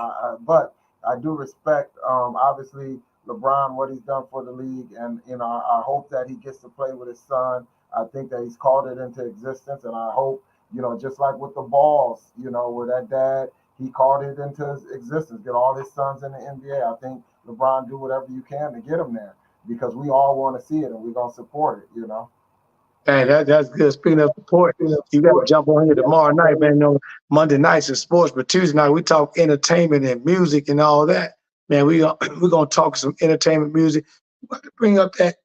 but I do respect obviously LeBron, what he's done for the league, and I hope that he gets to play with his son. I think that he's called it into existence, and I hope just like with the balls, with that dad, he called it into existence. Get all his sons in the NBA. I think LeBron, do whatever you can to get him there, because we all want to see it and we're gonna support it. Hey, that's good. Speaking of support, you got to jump on here tomorrow night, man. Monday nights is sports, but Tuesday night we talk entertainment and music and all that. Man, we're gonna talk some entertainment music. We're gonna bring up that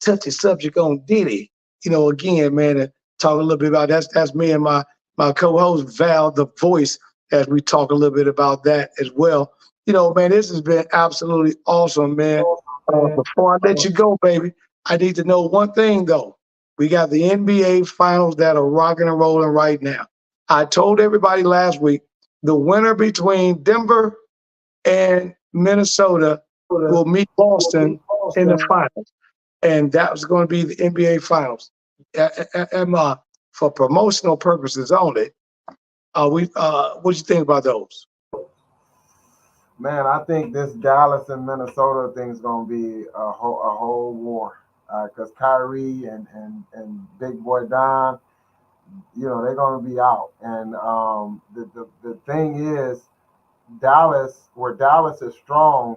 touchy subject on Diddy. Again, man, and talk a little bit about that's me and my co-host Val, the voice, as we talk a little bit about that as well. Man, this has been absolutely awesome, man. Before I let you go, baby, I need to know one thing though. We got the NBA finals that are rocking and rolling right now. I told everybody last week, the winner between Denver and Minnesota will meet Boston in the finals. And that was going to be the NBA finals. For promotional purposes only, what do you think about those? Man, I think this Dallas and Minnesota thing is going to be a whole war. Because Kyrie and Big Boy Don, they're going to be out. And the thing is, where Dallas is strong,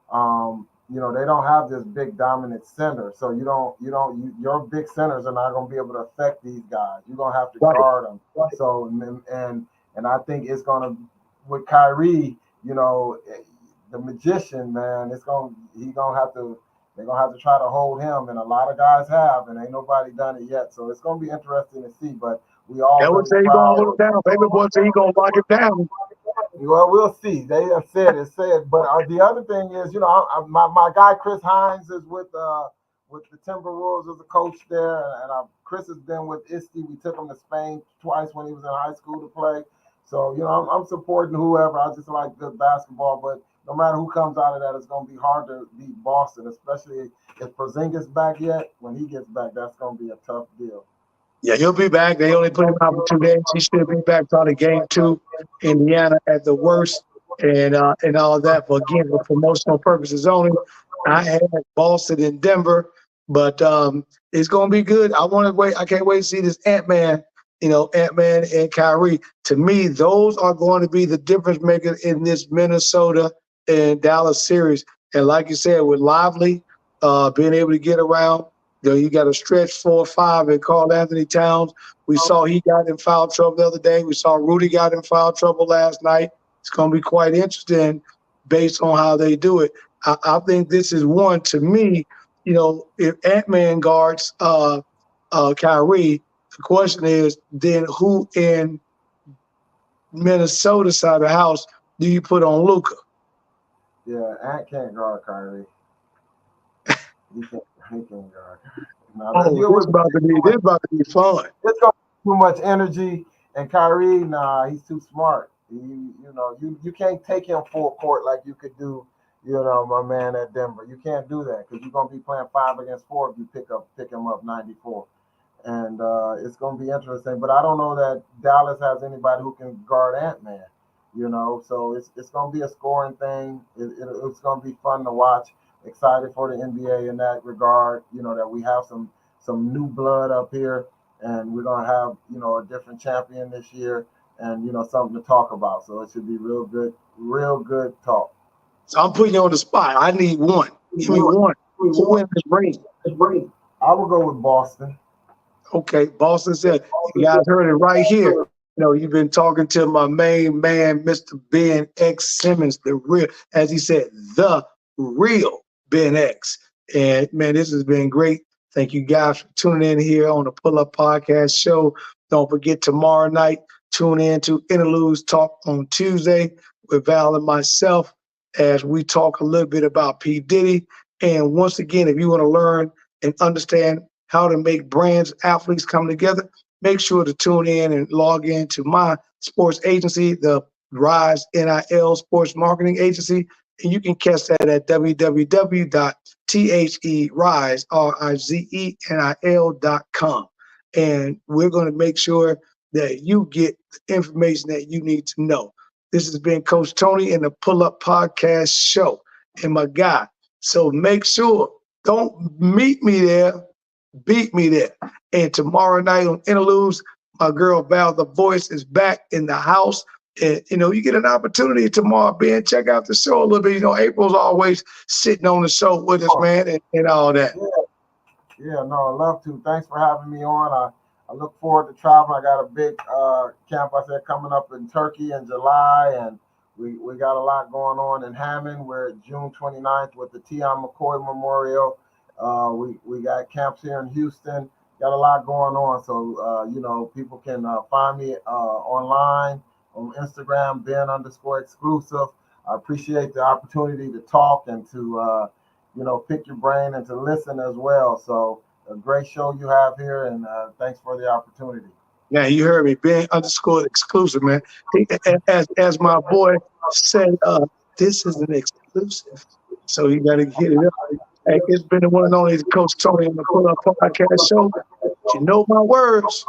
they don't have this big dominant center. So your big centers are not going to be able to affect these guys. You're going to have to guard them. So and I think it's going to, with Kyrie, the magician, man, they're going to have to try to hold him, and a lot of guys have, and ain't nobody done it yet. So it's going to be interesting to see. But we all. I would say he's going to hold it down. Baby boy say he's going to lock it down. Well, we'll see. They have said. But the other thing is, my guy Chris Hines is with the Timberwolves as a coach there, and Chris has been with Isti. We took him to Spain twice when he was in high school to play. So I'm supporting whoever. I just like good basketball, but no matter who comes out of that, it's going to be hard to beat Boston, especially if Porzingis back yet. When he gets back, that's going to be a tough deal. Yeah, he'll be back. They only put him out for 2 days. He should be back probably game 2, Indiana at the worst, and all of that. But again, for promotional purposes only, I had Boston and Denver, but it's going to be good. I can't wait to see this Ant-Man. Ant-Man and Kyrie. To me, those are going to be the difference maker in this Minnesota and Dallas series. And like you said, with Lively being able to get around, You got a stretch 4 or 5 in Carl Anthony Towns. We saw he got in foul trouble the other day. We saw Rudy got in foul trouble last night. It's going to be quite interesting based on how they do it. I think this is one, to me, if Ant-Man guards Kyrie, the question is then who in Minnesota side of the house do you put on Luka? Yeah, Ant can't guard Kyrie. He can't guard. This is about to be fun. It's going to be too much energy, and Kyrie, he's too smart. You can't take him full court like you could do, my man at Denver. You can't do that because you're going to be playing 5 against 4 if you pick him up 94. And it's going to be interesting. But I don't know that Dallas has anybody who can guard Ant-Man, So it's going to be a scoring thing. It's going to be fun to watch. Excited for the NBA in that regard, that we have some new blood up here, and we're going to have, a different champion this year and, something to talk about. So it should be real good talk. So I'm putting you on the spot. I need one. Give me one. Who wins this ring? I will go with Boston. Okay, Boston said, you guys heard it right here. You've been talking to my main man, Mr. Ben X Simmons, the real, as he said, the real Ben X. And man, this has been great. Thank you guys for tuning in here on the Pull Up Podcast show. Don't forget tomorrow night, tune in to Interludes Talk on Tuesday with Val and myself as we talk a little bit about P. Diddy. And once again, if you want to learn and understand how to make brands, athletes come together, make sure to tune in and log in to my sports agency, the Rise NIL Sports Marketing Agency. And you can catch that at www.therizenil.com. And we're going to make sure that you get the information that you need to know. This has been Coach Tony in the Pull Up Podcast show and my guy. So make sure, don't meet me there, beat me there. And tomorrow night on Interludes, my girl Val the Voice is back in the house. And, you get an opportunity tomorrow, Ben. Check out the show a little bit. April's always sitting on the show with us, man, and all that. Yeah, no, I'd love to. Thanks for having me on. I look forward to traveling. I got a big camp, coming up in Turkey in July, and we got a lot going on in Hammond. We're at June 29th with the Tion McCoy Memorial. We got camps here in Houston. Got a lot going on. So, people can find me online. On Instagram, Ben_exclusive. I appreciate the opportunity to talk and to, pick your brain and to listen as well. So a great show you have here, and thanks for the opportunity. Yeah, you heard me, Ben_exclusive, man. As my boy said, this is an exclusive. So you got to get it up. Hey, it's been the one and only Coach Tony on the Pull Up Podcast show. You know my words.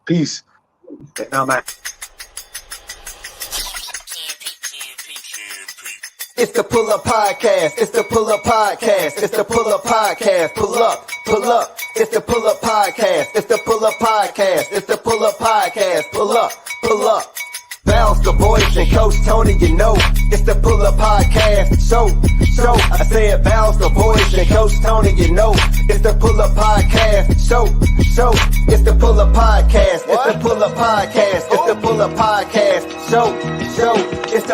Peace. And I'm out. It's the Pull Up Podcast. It's the Pull Up Podcast. It's the Pull Up Podcast. Pull up, pull up. It's the Pull Up Podcast. It's the Pull Up Podcast. It's the Pull Up Podcast. Pull up, pull up. Bounce the voice and Coach Tony, it's the Pull Up Podcast. So, I said bounce the voice and Coach Tony, it's the Pull Up Podcast. So, it's the Pull Up Podcast. It's the Pull Up Podcast. It's the Pull Up Podcast. So, it's the